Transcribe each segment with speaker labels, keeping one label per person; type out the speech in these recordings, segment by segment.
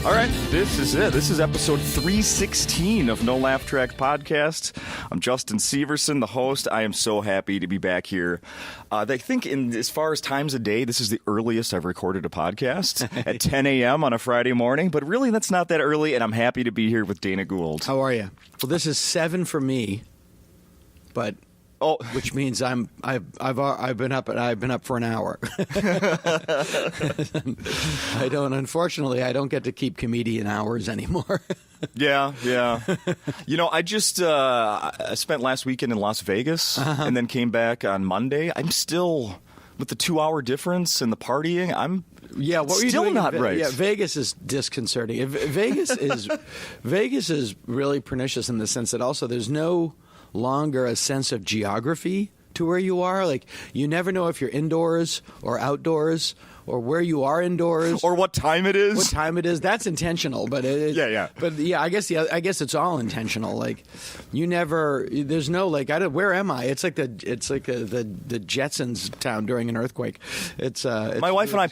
Speaker 1: All right, this is it. This is episode 316 of No Laugh Track Podcast. I'm Justin Severson, the host. I am so happy to be back here. I think as far as times of day, this is the earliest I've recorded a podcast at 10 a.m. on a Friday morning. But really, that's not that early, and I'm happy to be here with Dana Gould.
Speaker 2: How are you? Well, this is 7 for me, but...
Speaker 1: Oh,
Speaker 2: which means I've been up for an hour. Unfortunately, I don't get to keep comedian hours anymore.
Speaker 1: Yeah. You know, I just I spent last weekend in Las Vegas and then came back on Monday. I'm still, with the 2-hour difference and the partying,
Speaker 2: what were you
Speaker 1: still
Speaker 2: doing
Speaker 1: not right.
Speaker 2: Yeah, Vegas is disconcerting. Vegas is really pernicious in the sense that also there's no longer a sense of geography to where you are. Like, you never know if you're indoors or outdoors or where you are indoors
Speaker 1: or what time it is.
Speaker 2: That's intentional, but I guess it's all intentional. Like, you never. There's no like. Where am I? It's like the Jetsons town during an earthquake. It's
Speaker 1: my wife and I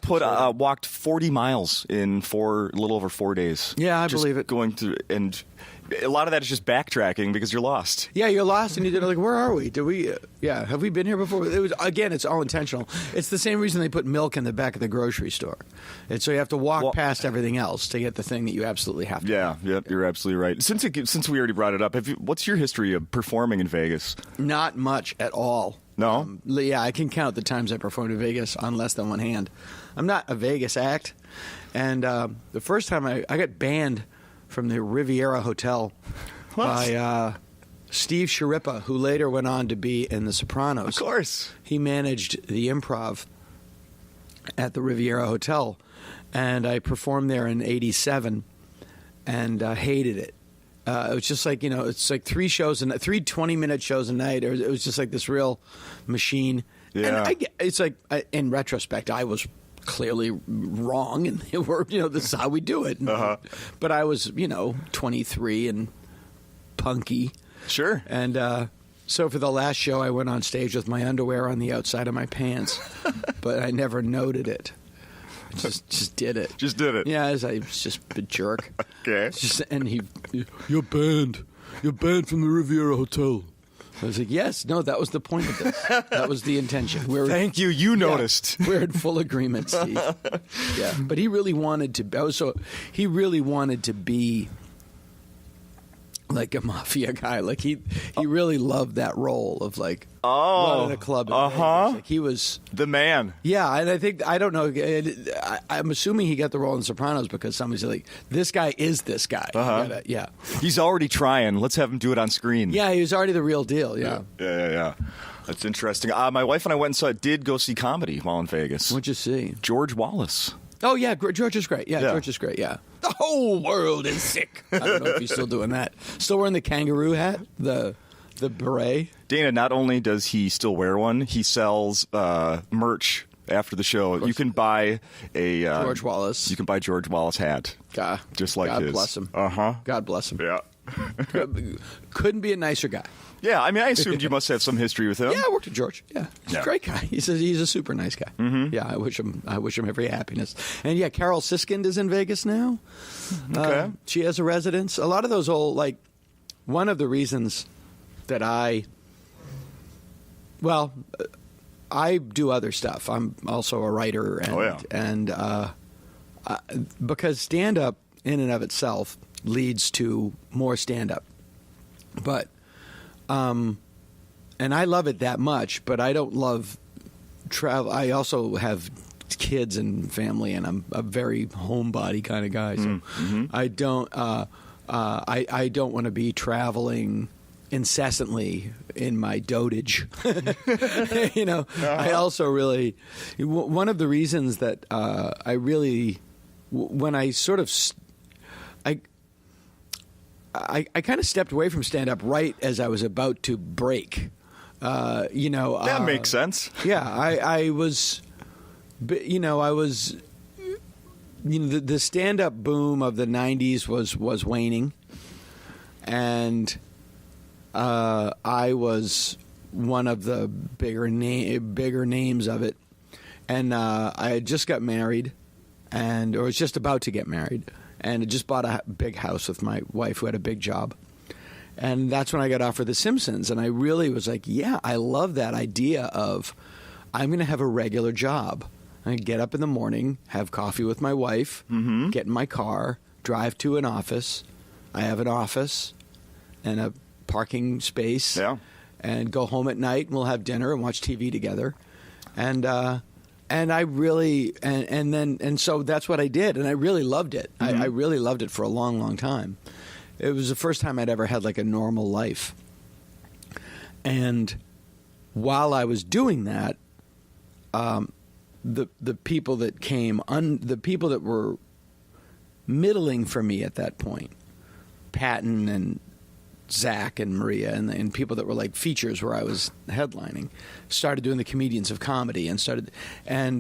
Speaker 1: walked 40 miles in a little over 4 days.
Speaker 2: Yeah, I believe it.
Speaker 1: Going through, and a lot of that is just backtracking because you're lost.
Speaker 2: Yeah, you're lost, and you're like, where are we? Have we been here before? It's all intentional. It's the same reason they put milk in the back of the grocery store. And so you have to walk past everything else to get the thing that you absolutely have to.
Speaker 1: Yeah, yep, you're absolutely right. Since we already brought it up, what's your history of performing in Vegas?
Speaker 2: Not much at all.
Speaker 1: No?
Speaker 2: I can count the times I performed in Vegas on less than one hand. I'm not a Vegas act. And the first time I got banned from the Riviera Hotel by Steve Sharippa, who later went on to be in The Sopranos.
Speaker 1: Of course. He
Speaker 2: managed the Improv at the Riviera Hotel, and I performed there in '87 and hated it. It was just like, it's like 3 20-minute shows a night. It was just like this real machine.
Speaker 1: Yeah.
Speaker 2: And it's like, in retrospect, I was clearly wrong, and this is how we do it. But I was, 23 and punky.
Speaker 1: Sure.
Speaker 2: And so for the last show, I went on stage with my underwear on the outside of my pants, but I never noted it. I just did it.
Speaker 1: Just did it.
Speaker 2: Yeah, I was just a jerk.
Speaker 1: Okay.
Speaker 2: You're banned. You're banned from the Riviera Hotel. I was like, yes, no, that was the point of this. That was the intention.
Speaker 1: Thank you. You noticed.
Speaker 2: We're in full agreement, Steve. Yeah, but he really wanted to. He really wanted to be like a mafia guy. Like he really loved that role of like running a club. Like he was
Speaker 1: the man.
Speaker 2: Yeah, and I don't know. I'm assuming he got the role in Sopranos because somebody's like, this guy is this guy. Yeah,
Speaker 1: he's already trying. Let's have him do it on screen.
Speaker 2: Yeah, he was already the real deal. Yeah.
Speaker 1: That's interesting. My wife and I went and did go see comedy while in Vegas.
Speaker 2: What'd you see?
Speaker 1: George Wallace.
Speaker 2: Oh yeah, George is great. Yeah, George is great. Yeah. The whole world is sick. I don't know if he's still doing that. Still wearing the kangaroo hat, the beret.
Speaker 1: Dana, not only does he still wear one, he sells merch after the show. You can buy a
Speaker 2: George Wallace.
Speaker 1: You can buy George Wallace hat. Just like
Speaker 2: God
Speaker 1: his.
Speaker 2: Bless him. God bless him.
Speaker 1: Yeah.
Speaker 2: Couldn't be a nicer guy.
Speaker 1: Yeah, I mean, I assumed you must have some history with him.
Speaker 2: Yeah, I worked with George. Yeah, he's a great guy. He's a super nice guy.
Speaker 1: Mm-hmm.
Speaker 2: Yeah, I wish him every happiness. And yeah, Carol Siskind is in Vegas now.
Speaker 1: Okay,
Speaker 2: she has a residence. A lot of those old, like, one of the reasons that I do other stuff. I'm also a writer, and because stand-up in and of itself leads to more stand-up, but. And I love it that much, but I don't love travel. I also have kids and family, and I'm a very homebody kind of guy. So I don't. I don't want to be traveling incessantly in my dotage. I also really one of the reasons that I really when I sort of. I kind of stepped away from stand-up right as I was about to break.
Speaker 1: That makes sense.
Speaker 2: Yeah, I was, the stand-up boom of the 90s was waning, and I was one of the bigger names of it. And I had just got married, or was just about to get married, and I just bought a big house with my wife who had a big job. And that's when I got offered The Simpsons, and I really was like, yeah, I love that idea of I'm going to have a regular job. I get up in the morning, have coffee with my wife, get in my car, drive to an office. I have an office and a parking space, and go home at night, and we'll have dinner and watch TV together. And I really and so that's what I did, and I really loved it. I really loved it for a long, long time. It was the first time I'd ever had like a normal life. And while I was doing that, the people that the people that were middling for me at that point, Patton and Zach and Maria and people that were like features where I was headlining, started doing the Comedians of Comedy and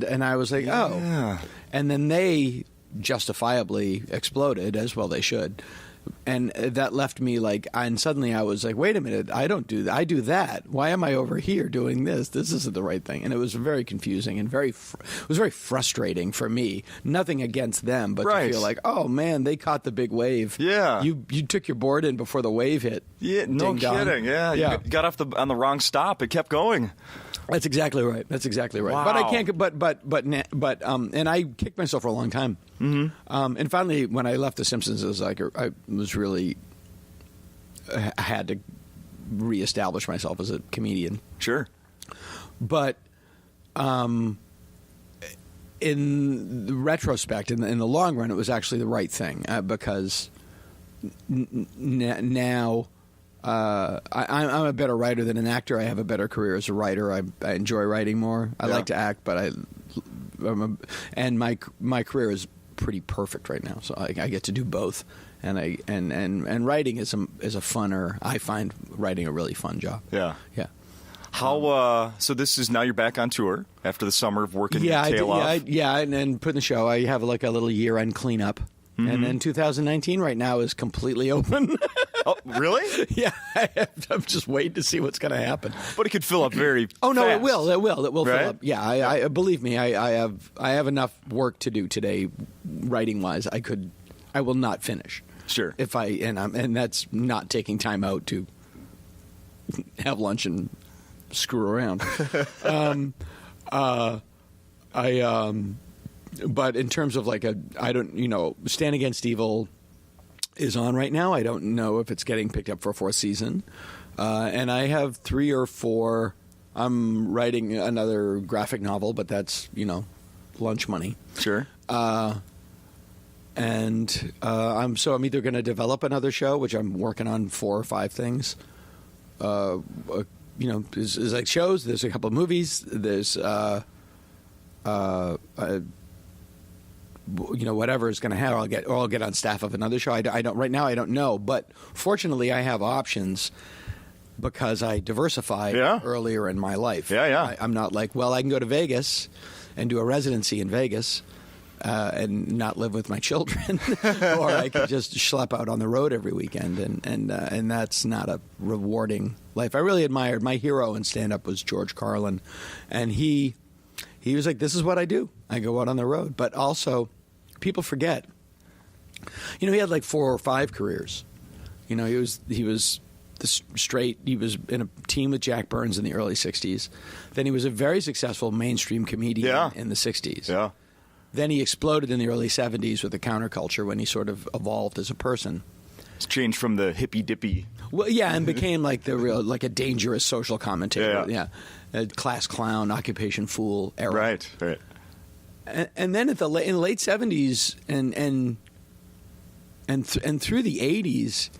Speaker 2: I was like, oh. And then they justifiably exploded, as well they should. And that left me like, and suddenly I was like, wait a minute, I don't do that. I do that. Why am I over here doing this? This isn't the right thing. And it was very confusing and it was very frustrating for me. Nothing against them, but to feel like, oh man, they caught the big wave. Yeah. You took your board in before the wave hit. Yeah, no kidding.
Speaker 1: Yeah. You got off on the wrong stop. It kept going.
Speaker 2: That's exactly right.
Speaker 1: Wow.
Speaker 2: But I can't. But and I kicked myself for a long time. And finally, when I left The Simpsons, it was like I was really I had to reestablish myself as a comedian.
Speaker 1: Sure.
Speaker 2: But in the retrospect, in the long run, it was actually the right thing because now. I'm a better writer than an actor. I have a better career as a writer. I enjoy writing more. I like to act, but and my career is pretty perfect right now. So I get to do both, and writing is a funner. I find writing a really fun job. Yeah.
Speaker 1: How? So this is now you're back on tour after the summer of working your tail off.
Speaker 2: And putting the show. I have like a little year-end cleanup. And then 2019 right now is completely open.
Speaker 1: Oh, really?
Speaker 2: Yeah, I'm just waiting to see what's going to happen.
Speaker 1: But it could fill up very
Speaker 2: Oh no,
Speaker 1: fast.
Speaker 2: it will right?
Speaker 1: Right?
Speaker 2: Fill up. Yeah, I believe me, I have enough work to do today, writing wise. I will not finish.
Speaker 1: Sure.
Speaker 2: If and that's not taking time out to have lunch and screw around. But in terms of like Stand Against Evil is on right now. I don't know if it's getting picked up for a fourth season. And I have 3 or 4. I'm writing another graphic novel, but that's, lunch money.
Speaker 1: Sure.
Speaker 2: I'm either going to develop another show, which I'm working on 4 or 5 things. There's like shows. There's a couple of movies. There's whatever is going to happen, I'll get on staff of another show. I don't right now. I don't know, but fortunately, I have options because I diversified earlier in my life. I'm not like, well, I can go to Vegas and do a residency in Vegas and not live with my children, or I can just schlep out on the road every weekend, and that's not a rewarding life. I really admired my hero in stand-up was George Carlin, and he was like, this is what I do. I go out on the road. But also, people forget. He had like 4 or 5 careers. He was he was in a team with Jack Burns in the early 60s. Then he was a very successful mainstream comedian in the 60s. Yeah. Then he exploded in the early 70s with the counterculture when he sort of evolved as a person.
Speaker 1: It's changed from the hippy-dippy.
Speaker 2: Well, yeah, and became like a dangerous social commentator. Yeah. A class clown, occupation fool era.
Speaker 1: Right.
Speaker 2: And then in the late 70s and through the 80s,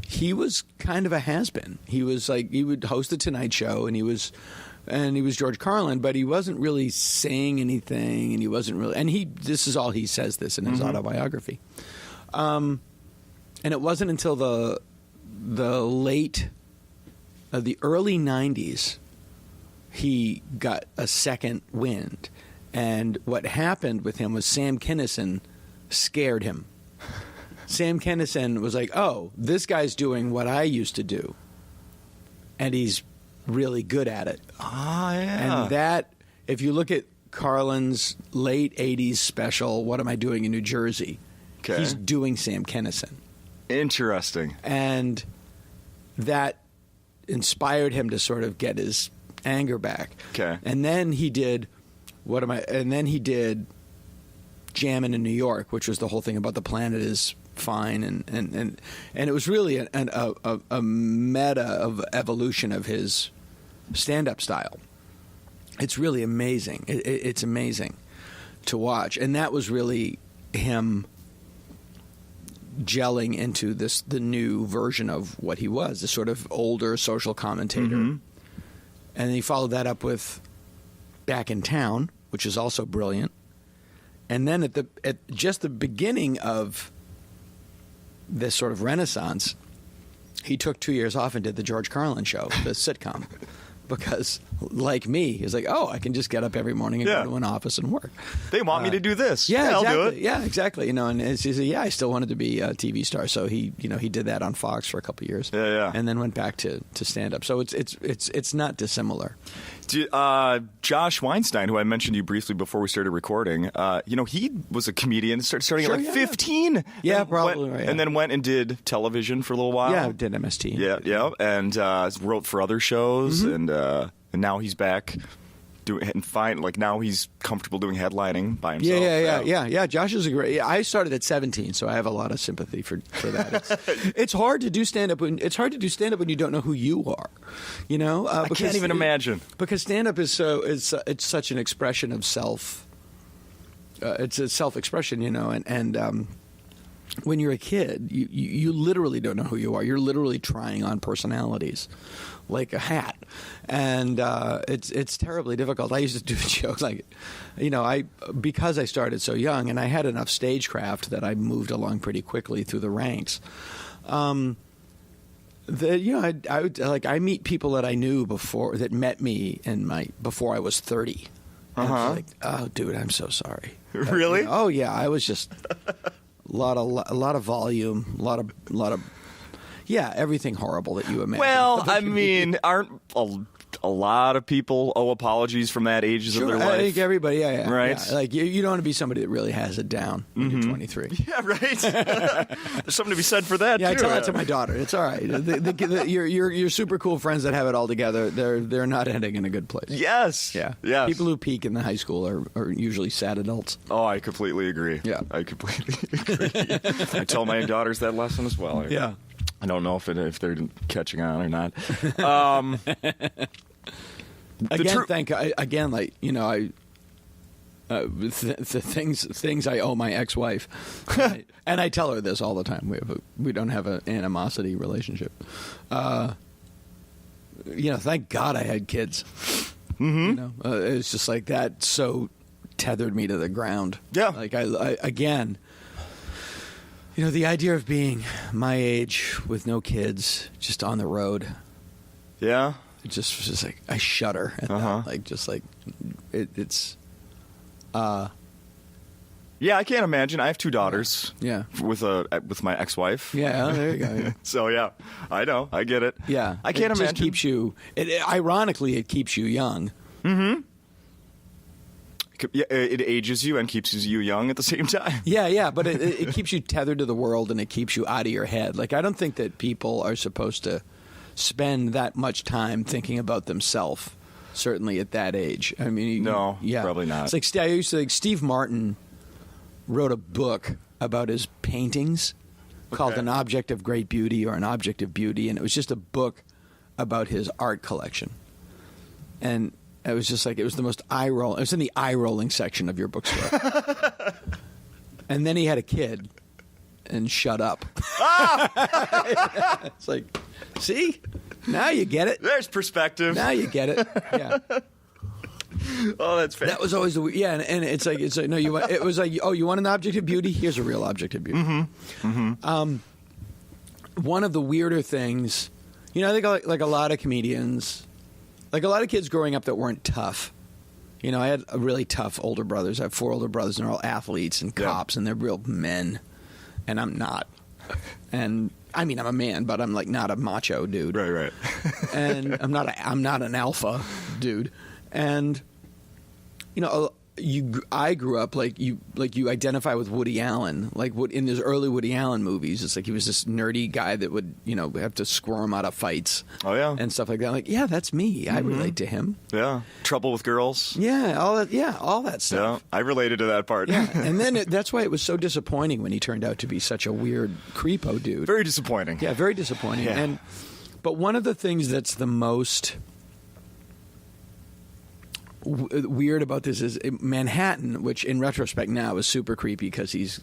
Speaker 2: he was kind of a has-been. He was like, he would host the Tonight Show, and he was George Carlin, but he wasn't really saying anything, and he wasn't really. And this is all he says this in his autobiography. And it wasn't until the early 90s he got a second wind. And what happened with him was Sam Kinison scared him. Sam Kinison was like, oh, this guy's doing what I used to do. And he's really good at it.
Speaker 1: Ah, yeah.
Speaker 2: And that, if you look at Carlin's late 80s special, What Am I Doing in New Jersey?
Speaker 1: Okay.
Speaker 2: He's doing Sam Kinison.
Speaker 1: Interesting.
Speaker 2: And that inspired him to sort of get his anger back.
Speaker 1: Okay.
Speaker 2: And then he did Jammin' in New York, which was the whole thing about the planet is fine, and it was really a meta of evolution of his stand-up style. It's really amazing. It's amazing to watch, and that was really him gelling into the new version of what he was, the sort of older social commentator.
Speaker 1: Mm-hmm.
Speaker 2: And he followed that up with Back in Town, which is also brilliant. And then at just the beginning of this sort of renaissance, he took 2 years off and did the George Carlin Show, the sitcom. Because, like me, he's like, I can just get up every morning and go to an office and work.
Speaker 1: They want me to do this.
Speaker 2: Yeah,
Speaker 1: I'll
Speaker 2: exactly.
Speaker 1: do it.
Speaker 2: Yeah, exactly. And he said, I still wanted to be a TV star, so he did that on Fox for a couple of years.
Speaker 1: Yeah.
Speaker 2: And then went back to stand up. So it's not dissimilar.
Speaker 1: Josh Weinstein, who I mentioned to you briefly before we started recording, he was a comedian, starting at 15.
Speaker 2: Yeah, probably right.
Speaker 1: And then went and did television for a little while.
Speaker 2: Yeah, did MST.
Speaker 1: Yeah, and wrote for other shows, and now he's back now he's comfortable doing headlining by himself.
Speaker 2: Yeah. Josh is a great. I started at 17, so I have a lot of sympathy for that. It's hard to do stand up when you don't know who you are.
Speaker 1: I can't even imagine,
Speaker 2: because stand up is it's such an expression of self. It's a self expression, and when you're a kid, you literally don't know who you are. You're literally trying on personalities like a hat, and it's terribly difficult. I used to do jokes because I started so young and I had enough stagecraft that I moved along pretty quickly through the ranks. I meet people that I knew that met me before I was 30. And I was like, oh, dude, I'm so sorry.
Speaker 1: Really?
Speaker 2: Oh yeah, I was just a lot of volume, a lot of. Yeah, everything horrible that you imagine.
Speaker 1: Well, I mean, aren't a lot of people owe apologies from that ages of their life?
Speaker 2: I think everybody, yeah.
Speaker 1: Right?
Speaker 2: Yeah. Like, you don't want to be somebody that really has it down when you're 23.
Speaker 1: Yeah, right? There's something to be said for that,
Speaker 2: too. I tell that to
Speaker 1: my
Speaker 2: my daughter. It's all right. Your super cool friends that have it all together, they're not ending in a good place.
Speaker 1: Yes.
Speaker 2: Yeah.
Speaker 1: Yes.
Speaker 2: People who peak in the high school are usually sad adults.
Speaker 1: Oh, I completely agree.
Speaker 2: Yeah.
Speaker 1: I completely agree. I tell my daughters that lesson as well.
Speaker 2: Yeah.
Speaker 1: I don't know if they're catching on or not.
Speaker 2: Things I owe my ex-wife, and I tell her this all the time. We don't have an animosity relationship. Thank God I had kids. Mm-hmm. It's just like that. So tethered me to the ground.
Speaker 1: Yeah.
Speaker 2: Like I again. The idea of being my age with no kids, just on the road.
Speaker 1: Yeah.
Speaker 2: It's just like I shudder at that. Like just like it's.
Speaker 1: Yeah, I can't imagine. I have two daughters.
Speaker 2: Yeah.
Speaker 1: With my ex-wife.
Speaker 2: Yeah. Oh, there you go. Yeah.
Speaker 1: So yeah, I know. I get it.
Speaker 2: Yeah.
Speaker 1: I can't imagine.
Speaker 2: Just keeps you. Ironically, it keeps you young.
Speaker 1: Mm-hmm. Yeah, it ages you and keeps you young at the same time.
Speaker 2: Yeah, but it keeps you tethered to the world and it keeps you out of your head. Like, I don't think that people are supposed to spend that much time thinking about themselves, certainly at that age. I mean,
Speaker 1: no, probably not.
Speaker 2: It's like I used to think Steve Martin wrote a book about his paintings called An Object of Great Beauty or An Object of Beauty, and it was just a book about his art collection. And it was just like, it was the most eye-rolling. It was in the eye-rolling section of your bookstore. And then he had a kid and shut up. It's like, see? Now you get it.
Speaker 1: There's perspective.
Speaker 2: Now you get it. Yeah.
Speaker 1: Oh, that's fair.
Speaker 2: That was always and it's like no, it was like, oh, you want an object of beauty? Here's a real object of beauty.
Speaker 1: Mm-hmm. Mm-hmm.
Speaker 2: One of the weirder things, I think like a lot of comedians. Like a lot of kids growing up that weren't tough. I had really tough older brothers. I have 4 older brothers, and they're all athletes and cops, and they're real men. And I'm not. And I mean, I'm a man, but I'm like not a macho dude.
Speaker 1: Right.
Speaker 2: And I'm not an alpha dude. And I grew up like you identify with Woody Allen, like in those early Woody Allen movies. It's like he was this nerdy guy that would have to squirm out of fights.
Speaker 1: Oh yeah,
Speaker 2: and stuff like that. Like, yeah, that's me. I relate to him.
Speaker 1: Yeah, Trouble with Girls.
Speaker 2: Yeah, all that stuff.
Speaker 1: Yeah, I related to that part.
Speaker 2: Yeah, and then that's why it was so disappointing when he turned out to be such a weird creepo dude.
Speaker 1: Very disappointing.
Speaker 2: Yeah, very disappointing.
Speaker 1: Yeah.
Speaker 2: But one of the things that's the most weird about this is Manhattan, which in retrospect now is super creepy because he's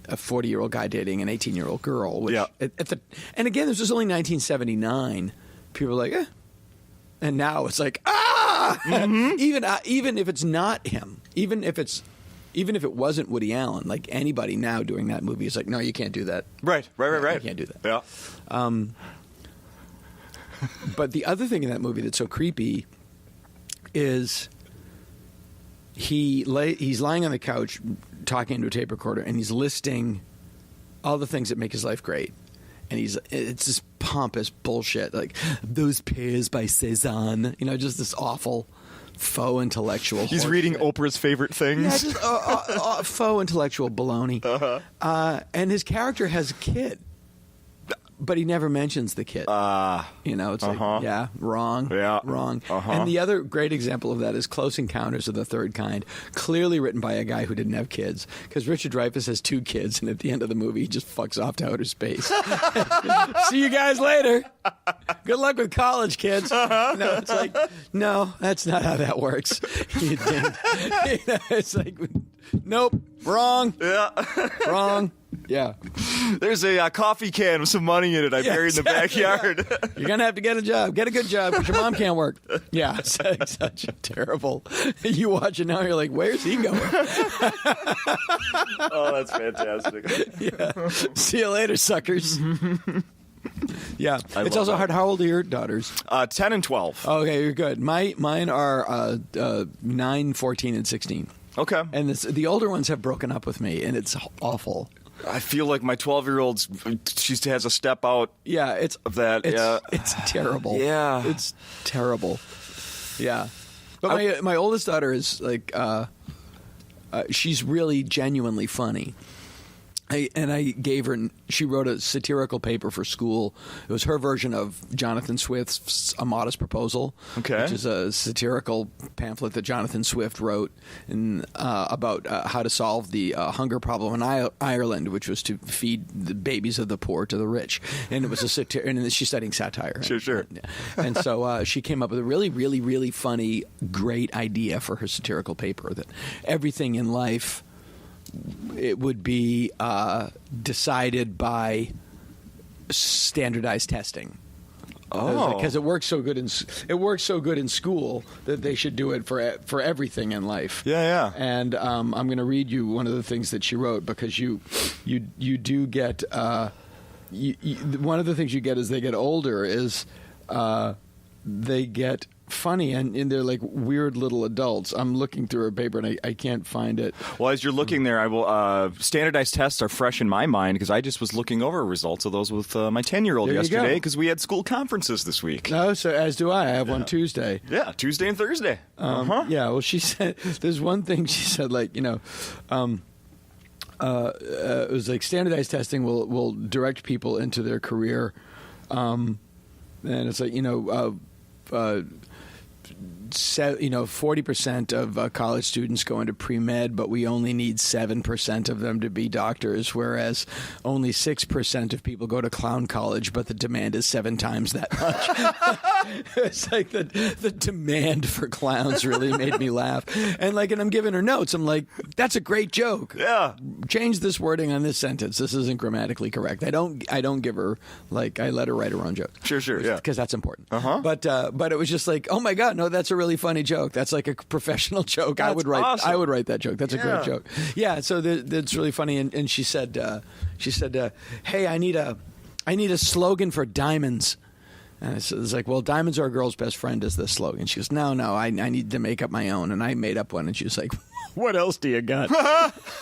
Speaker 2: a 40-year-old guy dating an 18-year-old girl. Which and again, this was only 1979. People were like, eh. And now it's like, ah! Mm-hmm. Even if it's not him, even if it wasn't Woody Allen, like anybody now doing that movie is like, no, you can't do that.
Speaker 1: Right.
Speaker 2: You can't do that.
Speaker 1: Yeah.
Speaker 2: But the other thing in that movie that's so creepy is he's lying on the couch talking into a tape recorder, and he's listing all the things that make his life great. And it's this pompous bullshit, like those pears by Cezanne, just this awful faux intellectual.
Speaker 1: He's reading
Speaker 2: shit.
Speaker 1: Oprah's favorite things.
Speaker 2: Yeah, just faux intellectual baloney.
Speaker 1: Uh-huh.
Speaker 2: And his character has a kid. But he never mentions the kid. It's like, yeah, wrong.
Speaker 1: Yeah.
Speaker 2: Wrong. And the other great example of that is Close Encounters of the Third Kind, clearly written by a guy who didn't have kids. Because Richard Dreyfuss has 2 kids, and at the end of the movie, he just fucks off to outer space. See you guys later. Good luck with college, kids. No, it's like, no, that's not how that works. You think. It's like, nope, wrong.
Speaker 1: Yeah.
Speaker 2: Wrong. Yeah.
Speaker 1: There's a coffee can with some money in it I buried in the backyard.
Speaker 2: You're going to have to get a job. Get a good job because your mom can't work. Yeah. It's such a terrible. You watch it now, you're like, where's he going?
Speaker 1: Oh, that's fantastic.
Speaker 2: Yeah. See you later, suckers. Yeah. It's also hard. How old are your daughters?
Speaker 1: 10 and 12.
Speaker 2: Okay, you're good. Mine are 9, 14, and 16.
Speaker 1: Okay.
Speaker 2: And the older ones have broken up with me, and it's awful.
Speaker 1: I feel like my 12-year-old, she has a step out.
Speaker 2: Yeah, it's
Speaker 1: of that.
Speaker 2: It's terrible.
Speaker 1: Yeah,
Speaker 2: it's terrible. Yeah, but my oldest daughter is like, she's really genuinely funny. I gave her. She wrote a satirical paper for school. It was her version of Jonathan Swift's A Modest Proposal, which is a satirical pamphlet that Jonathan Swift wrote about how to solve the hunger problem in Ireland, which was to feed the babies of the poor to the rich. And it was and she's studying satire.
Speaker 1: Sure.
Speaker 2: And so she came up with a really, really, really funny, great idea for her satirical paper that everything in life, it would be decided by standardized testing.
Speaker 1: Oh,
Speaker 2: because it works so good in school that they should do it for everything in life.
Speaker 1: Yeah.
Speaker 2: And I'm going to read you one of the things that she wrote because you do get one of the things you get as they get older is they get funny and they're like weird little adults. I'm looking through her paper and I can't find it.
Speaker 1: Well, as you're looking there, I will. Standardized tests are fresh in my mind because I just was looking over results of those with my 10-year-old yesterday because we had school conferences this week.
Speaker 2: Oh, so as do I. I have one Tuesday.
Speaker 1: Yeah, Tuesday and Thursday.
Speaker 2: Yeah. Well, she said there's one thing she said like it was like standardized testing will direct people into their career, and it's like 40% of college students go into pre-med, but we only need 7% of them to be doctors, whereas only 6% of people go to clown college, but the demand is 7 times that much. It's like the demand for clowns really made me laugh. And I'm giving her notes. I'm like, that's a great joke.
Speaker 1: Yeah.
Speaker 2: Change this wording on this sentence. This isn't grammatically correct. I don't give her, I let her write her own joke.
Speaker 1: Sure, yeah.
Speaker 2: Because that's important. But it was just like, oh my God, no, that's a really funny joke. That's like a professional joke.
Speaker 1: That's awesome.
Speaker 2: I would write that joke. That's a great joke. Yeah, so that's really funny. And she said, hey, I need a slogan for diamonds. And it's like, well, diamonds are a girl's best friend is the slogan. She goes, no, I need to make up my own. And I made up one. And she was like, what else do you got?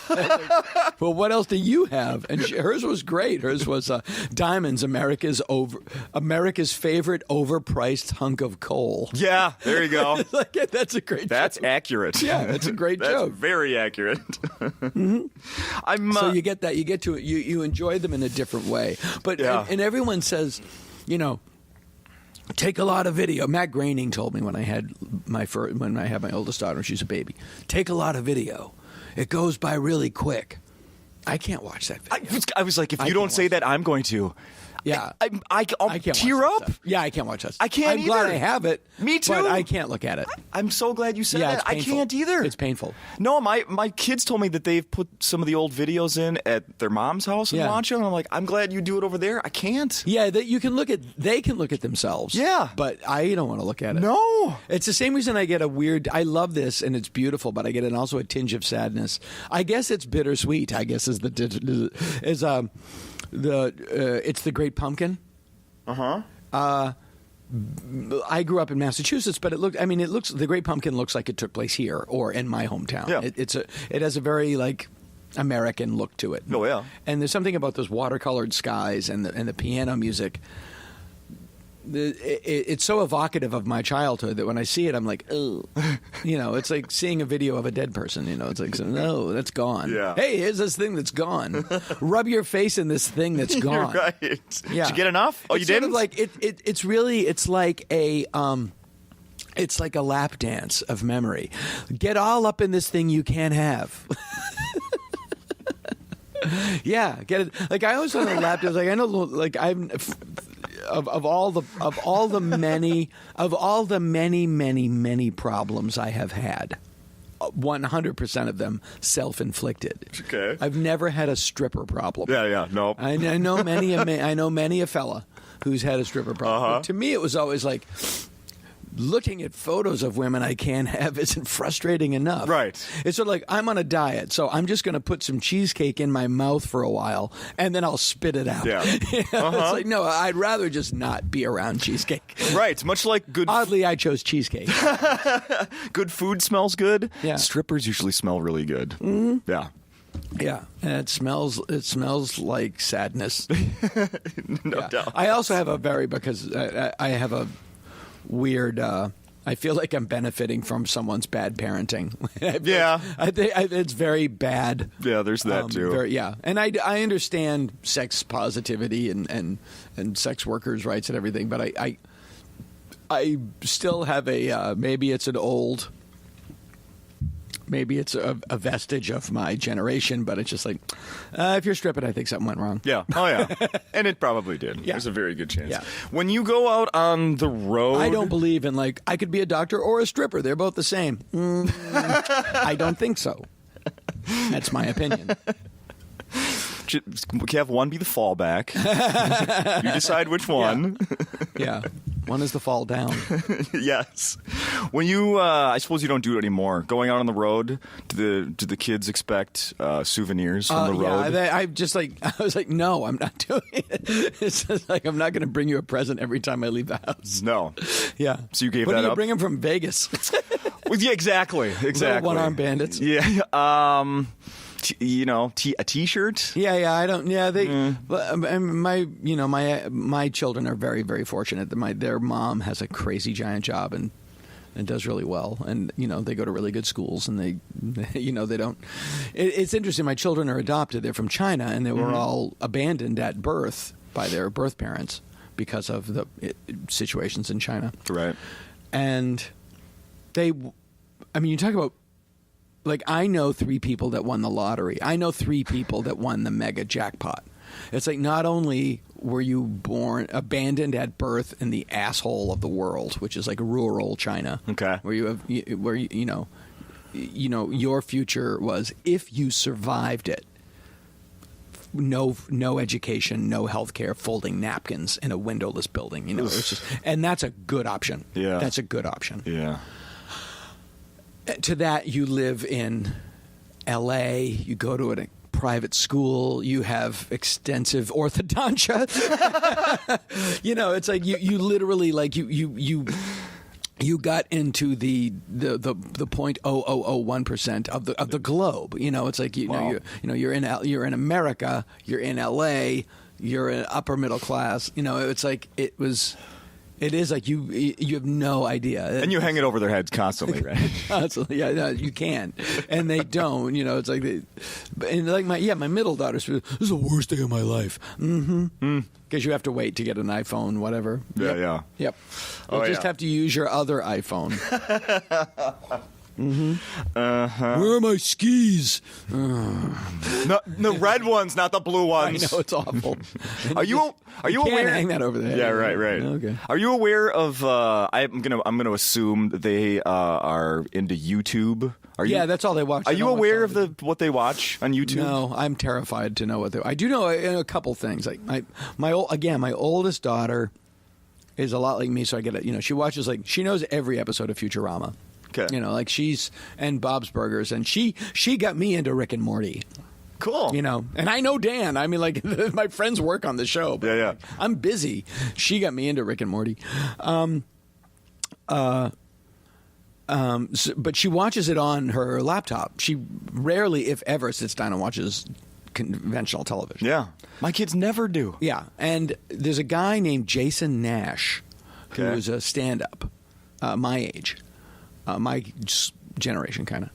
Speaker 2: Like, well, what else do you have? And hers was great. Hers was diamonds, America's favorite overpriced hunk of coal.
Speaker 1: Yeah, there you go.
Speaker 2: Like, that's a great
Speaker 1: That's
Speaker 2: joke.
Speaker 1: accurate.
Speaker 2: Yeah, that's a great joke.
Speaker 1: Very accurate.
Speaker 2: So you get that. You get to it. You enjoy them in a different way. But
Speaker 1: Yeah.
Speaker 2: and everyone says, take a lot of video. Matt Groening told me when I had my oldest daughter, she's a baby. Take a lot of video. It goes by really quick. I can't watch that video.
Speaker 1: I was like, if you don't say that, I'm going to.
Speaker 2: Yeah,
Speaker 1: I'll
Speaker 2: can't
Speaker 1: tear
Speaker 2: watch that
Speaker 1: up.
Speaker 2: stuff. Yeah, I can't watch that stuff.
Speaker 1: I can't
Speaker 2: I'm glad
Speaker 1: either.
Speaker 2: I have it.
Speaker 1: Me too.
Speaker 2: But I can't look at it.
Speaker 1: I'm so glad you said
Speaker 2: Yeah,
Speaker 1: that.
Speaker 2: it's
Speaker 1: I
Speaker 2: painful.
Speaker 1: can't either.
Speaker 2: It's painful.
Speaker 1: No, my kids told me that they've put some of the old videos in at their mom's house and
Speaker 2: Yeah.
Speaker 1: watch them. And I'm like, I'm glad you do it over there. I can't.
Speaker 2: Yeah, they can look at themselves.
Speaker 1: Yeah.
Speaker 2: But I don't want to look at it.
Speaker 1: No.
Speaker 2: It's the same reason I get I love this and it's beautiful, but I get also a tinge of sadness. I guess it's bittersweet. I guess it's the Great Pumpkin. I grew up in Massachusetts, but the Great Pumpkin looks like it took place here or in my hometown.
Speaker 1: Yeah.
Speaker 2: It has a very American look to it.
Speaker 1: Oh, yeah.
Speaker 2: And there's something about those watercolored skies and the piano music. It's so evocative of my childhood that when I see it, I'm like, oh, it's like seeing a video of a dead person. It's like, no, that's gone.
Speaker 1: Yeah.
Speaker 2: Hey, here's this thing that's gone. Rub your face in this thing that's gone.
Speaker 1: You're right.
Speaker 2: Yeah.
Speaker 1: Did you get enough? Oh,
Speaker 2: It's
Speaker 1: you
Speaker 2: sort
Speaker 1: didn't?
Speaker 2: of like it's like a lap dance of memory. Get all up in this thing you can't have. Yeah, get it. Like I always on a lap dance. Like I know, like I'm. Of all the many problems I have had, 100% of them self-inflicted.
Speaker 1: Okay.
Speaker 2: I've never had a stripper problem.
Speaker 1: Yeah. Nope.
Speaker 2: I know many a fella who's had a stripper problem. But to me, it was always like looking at photos of women I can't have isn't frustrating enough.
Speaker 1: Right.
Speaker 2: It's sort of like I'm on a diet, so I'm just going to put some cheesecake in my mouth for a while, and then I'll spit it out.
Speaker 1: Yeah.
Speaker 2: It's like, no, I'd rather just not be around cheesecake.
Speaker 1: Right. Much like good
Speaker 2: Oddly, I chose cheesecake.
Speaker 1: good food smells good.
Speaker 2: Yeah.
Speaker 1: Strippers usually smell really good. Mm-hmm. Yeah.
Speaker 2: Yeah, and it smells like sadness.
Speaker 1: No doubt.
Speaker 2: I also have I have a weird. I feel like I'm benefiting from someone's bad parenting.
Speaker 1: Yeah.
Speaker 2: I think it's very bad.
Speaker 1: Yeah, there's that too.
Speaker 2: And I understand sex positivity and sex workers' rights and everything, but I still have maybe it's a vestige of my generation, but it's just like, if you're stripping, I think something went wrong.
Speaker 1: Yeah. Oh, yeah. And it probably did.
Speaker 2: Yeah.
Speaker 1: There's a very good chance.
Speaker 2: Yeah.
Speaker 1: When you go out on the road...
Speaker 2: I don't believe in, I could be a doctor or a stripper. They're both the same. I don't think so. That's my opinion.
Speaker 1: Have one be the fallback. You decide which one.
Speaker 2: Yeah. One is the fall down.
Speaker 1: Yes. When you, I suppose you don't do it anymore. Going out on the road, do the kids expect souvenirs from the road?
Speaker 2: Yeah, I was like, no, I'm not doing it. It's just like I'm not going to bring you a present every time I leave the house.
Speaker 1: No.
Speaker 2: Yeah.
Speaker 1: So you gave
Speaker 2: what
Speaker 1: that
Speaker 2: do you
Speaker 1: up?
Speaker 2: bring them from Vegas?
Speaker 1: Well, yeah, exactly.
Speaker 2: Little one-armed bandits.
Speaker 1: Yeah. A T-shirt.
Speaker 2: Yeah. I don't. Yeah, my children are very, very fortunate that their mom has a crazy giant job and does really well, and they go to really good schools, and they don't. It's interesting. My children are adopted. They're from China, and they were all abandoned at birth by their birth parents because of the situations in China.
Speaker 1: Right.
Speaker 2: And you talk about. I know 3 people that won the lottery. I know 3 people that won the mega jackpot. It's like not only were you born abandoned at birth in the asshole of the world, which is like rural China,
Speaker 1: okay,
Speaker 2: where your future was if you survived it. No education, no health care, folding napkins in a windowless building. It's just, and that's a good option.
Speaker 1: Yeah,
Speaker 2: that's a good option.
Speaker 1: Yeah. To
Speaker 2: that, you live in L.A., you go to a private school. You have extensive orthodontia. It's like you literally like you got into the 0.0001% of the globe. It's like you're in America, you're in LA, you're in upper middle class. It's like it is like you have no idea.
Speaker 1: And you hang it over their heads constantly, right?
Speaker 2: Constantly, yeah, no, you can, and they don't. It's like my middle daughter says, "This is the worst day of my life." Because you have to wait to get an iPhone, whatever.
Speaker 1: Yeah.
Speaker 2: Yep. You'll just have to use your other iPhone. Where are my skis?
Speaker 1: No, the red ones, not the blue ones.
Speaker 2: I know, it's awful.
Speaker 1: Are you aware?
Speaker 2: Hang that over there.
Speaker 1: Yeah, right.
Speaker 2: Okay.
Speaker 1: Are you aware of? I'm gonna assume that they are into YouTube.
Speaker 2: That's all they watch.
Speaker 1: Are you aware of what they watch on YouTube?
Speaker 2: No, I'm terrified to know what they. I do know a couple things. Like my oldest daughter is a lot like me, so I get it. She watches she knows every episode of Futurama.
Speaker 1: Okay.
Speaker 2: She's and Bob's Burgers, and she got me into Rick and Morty.
Speaker 1: Cool.
Speaker 2: And I know Dan. I mean, my friends work on the show. But
Speaker 1: yeah.
Speaker 2: I'm busy. She got me into Rick and Morty. But she watches it on her laptop. She rarely, if ever, sits down and watches conventional television.
Speaker 1: Yeah. My kids never do.
Speaker 2: Yeah. And there's a guy named Jason Nash who is a stand-up, my age. My generation, kind of.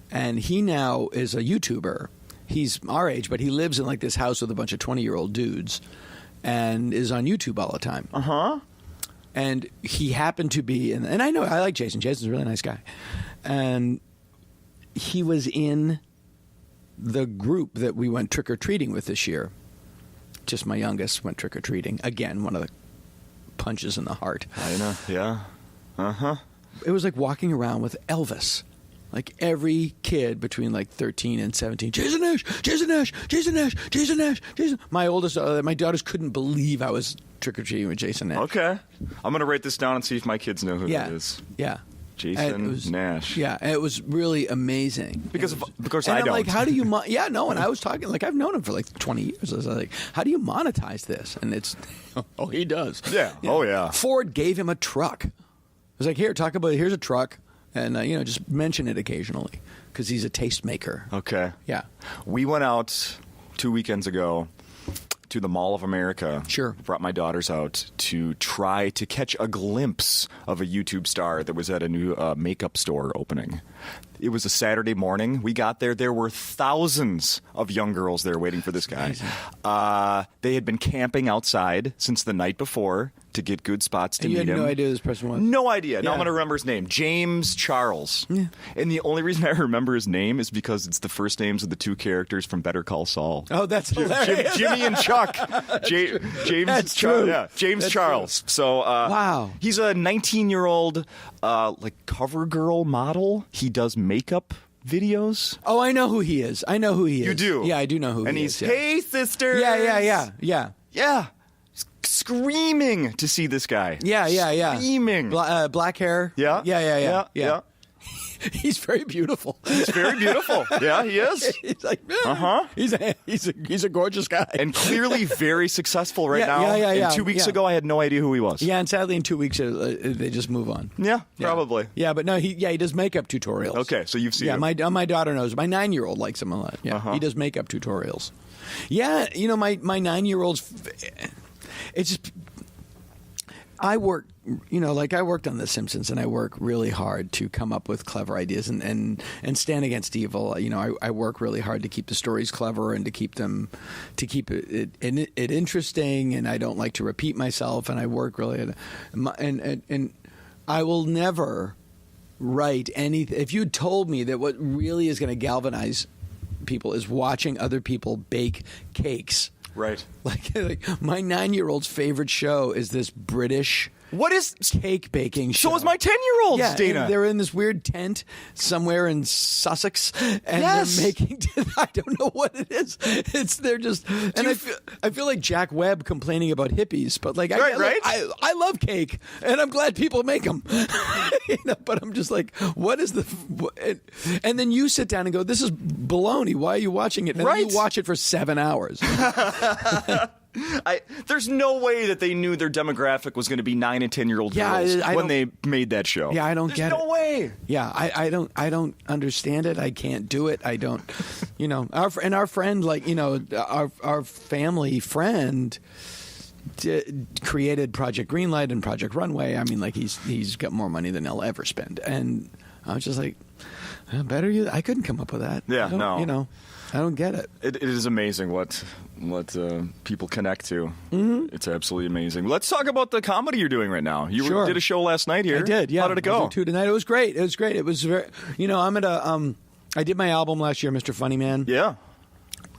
Speaker 2: And he now is a YouTuber. He's our age, but he lives in this house with a bunch of 20-year-old dudes and is on YouTube all the time.
Speaker 1: Uh-huh.
Speaker 2: And he happened to be in, and I like Jason. Jason's a really nice guy. And he was in the group that we went trick-or-treating with this year. Just my youngest went trick-or-treating. Again, one of the punches in the heart.
Speaker 1: I know, yeah. Uh-huh.
Speaker 2: It was like walking around with Elvis. Like every kid between 13 and 17, Jason Nash, Jason Nash, Jason Nash, Jason Nash, Jason. My daughters couldn't believe I was trick-or-treating with Jason Nash.
Speaker 1: Okay. I'm going to write this down and see if my kids know who that is.
Speaker 2: Yeah.
Speaker 1: Jason Nash.
Speaker 2: Yeah, and it was really amazing.
Speaker 1: Because
Speaker 2: I
Speaker 1: don't.
Speaker 2: Like, how do you... and I was talking... I've known him for 20 years. I was like, how do you monetize this? And it's... Oh, he does.
Speaker 1: Yeah. Oh, yeah.
Speaker 2: Ford gave him a truck. I was like, here's a truck, and just mention it occasionally because he's a tastemaker.
Speaker 1: Okay.
Speaker 2: Yeah.
Speaker 1: We went out 2 weekends ago to the Mall of America.
Speaker 2: Sure.
Speaker 1: Brought my daughters out to try to catch a glimpse of a YouTube star that was at a new makeup store opening. It was a Saturday morning. We got there. There were thousands of young girls there waiting for this guy. They had been camping outside since the night before to get good spots to meet him.
Speaker 2: You had no idea who this person was?
Speaker 1: No idea. Now
Speaker 2: Yeah.
Speaker 1: I'm going to remember his name. James Charles.
Speaker 2: Yeah.
Speaker 1: And the only reason I remember his name is because it's the first names of the two characters from Better Call Saul.
Speaker 2: Oh, that's hilarious.
Speaker 1: Jimmy and Chuck. James.
Speaker 2: That's true.
Speaker 1: Yeah, James
Speaker 2: That's
Speaker 1: Charles.
Speaker 2: true.
Speaker 1: So,
Speaker 2: wow.
Speaker 1: He's a 19-year-old cover girl model. He does makeup videos.
Speaker 2: Oh, I know who he is.
Speaker 1: You do?
Speaker 2: Yeah, I do know who he is.
Speaker 1: And he's,
Speaker 2: yeah.
Speaker 1: hey, sisters.
Speaker 2: Yeah.
Speaker 1: Yeah. Screaming to see this guy.
Speaker 2: Yeah.
Speaker 1: Screaming.
Speaker 2: Black hair.
Speaker 1: Yeah.
Speaker 2: He's very beautiful.
Speaker 1: He's very beautiful. Yeah, he is.
Speaker 2: He's like,
Speaker 1: Uh-huh.
Speaker 2: He's a gorgeous guy.
Speaker 1: And clearly very successful right now.
Speaker 2: Yeah.
Speaker 1: And 2 weeks ago, I had no idea who he was.
Speaker 2: Yeah, and sadly, in 2 weeks, they just move on.
Speaker 1: Yeah, probably.
Speaker 2: Yeah, but no, he does makeup tutorials.
Speaker 1: Okay, so you've seen him.
Speaker 2: My daughter knows. My 9-year-old likes him a lot. Yeah, He does makeup tutorials. Yeah, my 9-year-old's. It's just. I worked on The Simpsons, and I work really hard to come up with clever ideas and stand against evil. I work really hard to keep the stories clever and to keep it interesting. And I don't like to repeat myself. And I work really, and I will never write anything. If you had told me that what really is going to galvanize people is watching other people bake cakes.
Speaker 1: Right.
Speaker 2: Like my 9-year-old's favorite show is this British
Speaker 1: What is
Speaker 2: cake baking show.
Speaker 1: So is my 10-year-olds,
Speaker 2: Yeah,
Speaker 1: Dana.
Speaker 2: and they're in this weird tent somewhere in Sussex, and
Speaker 1: Yes.
Speaker 2: they're making. I don't know what it is. They're just. And I feel like Jack Webb complaining about hippies, but like
Speaker 1: Right.
Speaker 2: I love cake, and I'm glad people make them. But I'm just like, what is the? And then you sit down and go, "This is baloney. Why are you watching it?" And then you watch it for 7 hours.
Speaker 1: There's no way that they knew their demographic was going to be 9 and 10-year-old girls when they made that show.
Speaker 2: Yeah, I don't get it.
Speaker 1: There's no way.
Speaker 2: Yeah, I don't understand it. I can't do it. I don't, our friend, like, our family friend created Project Greenlight and Project Runway. I mean, like, he's got more money than he'll ever spend. And I was just like, better you. I couldn't come up with that.
Speaker 1: Yeah, no.
Speaker 2: I don't get it.
Speaker 1: It is amazing what people connect to.
Speaker 2: Mm-hmm.
Speaker 1: It's absolutely amazing. Let's talk about the comedy you're doing right now. You did a show last night here.
Speaker 2: I did, yeah.
Speaker 1: How did it go?
Speaker 2: I did 2 tonight. It was great. It was very, I'm at I did my album last year, Mr. Funny Man.
Speaker 1: Yeah.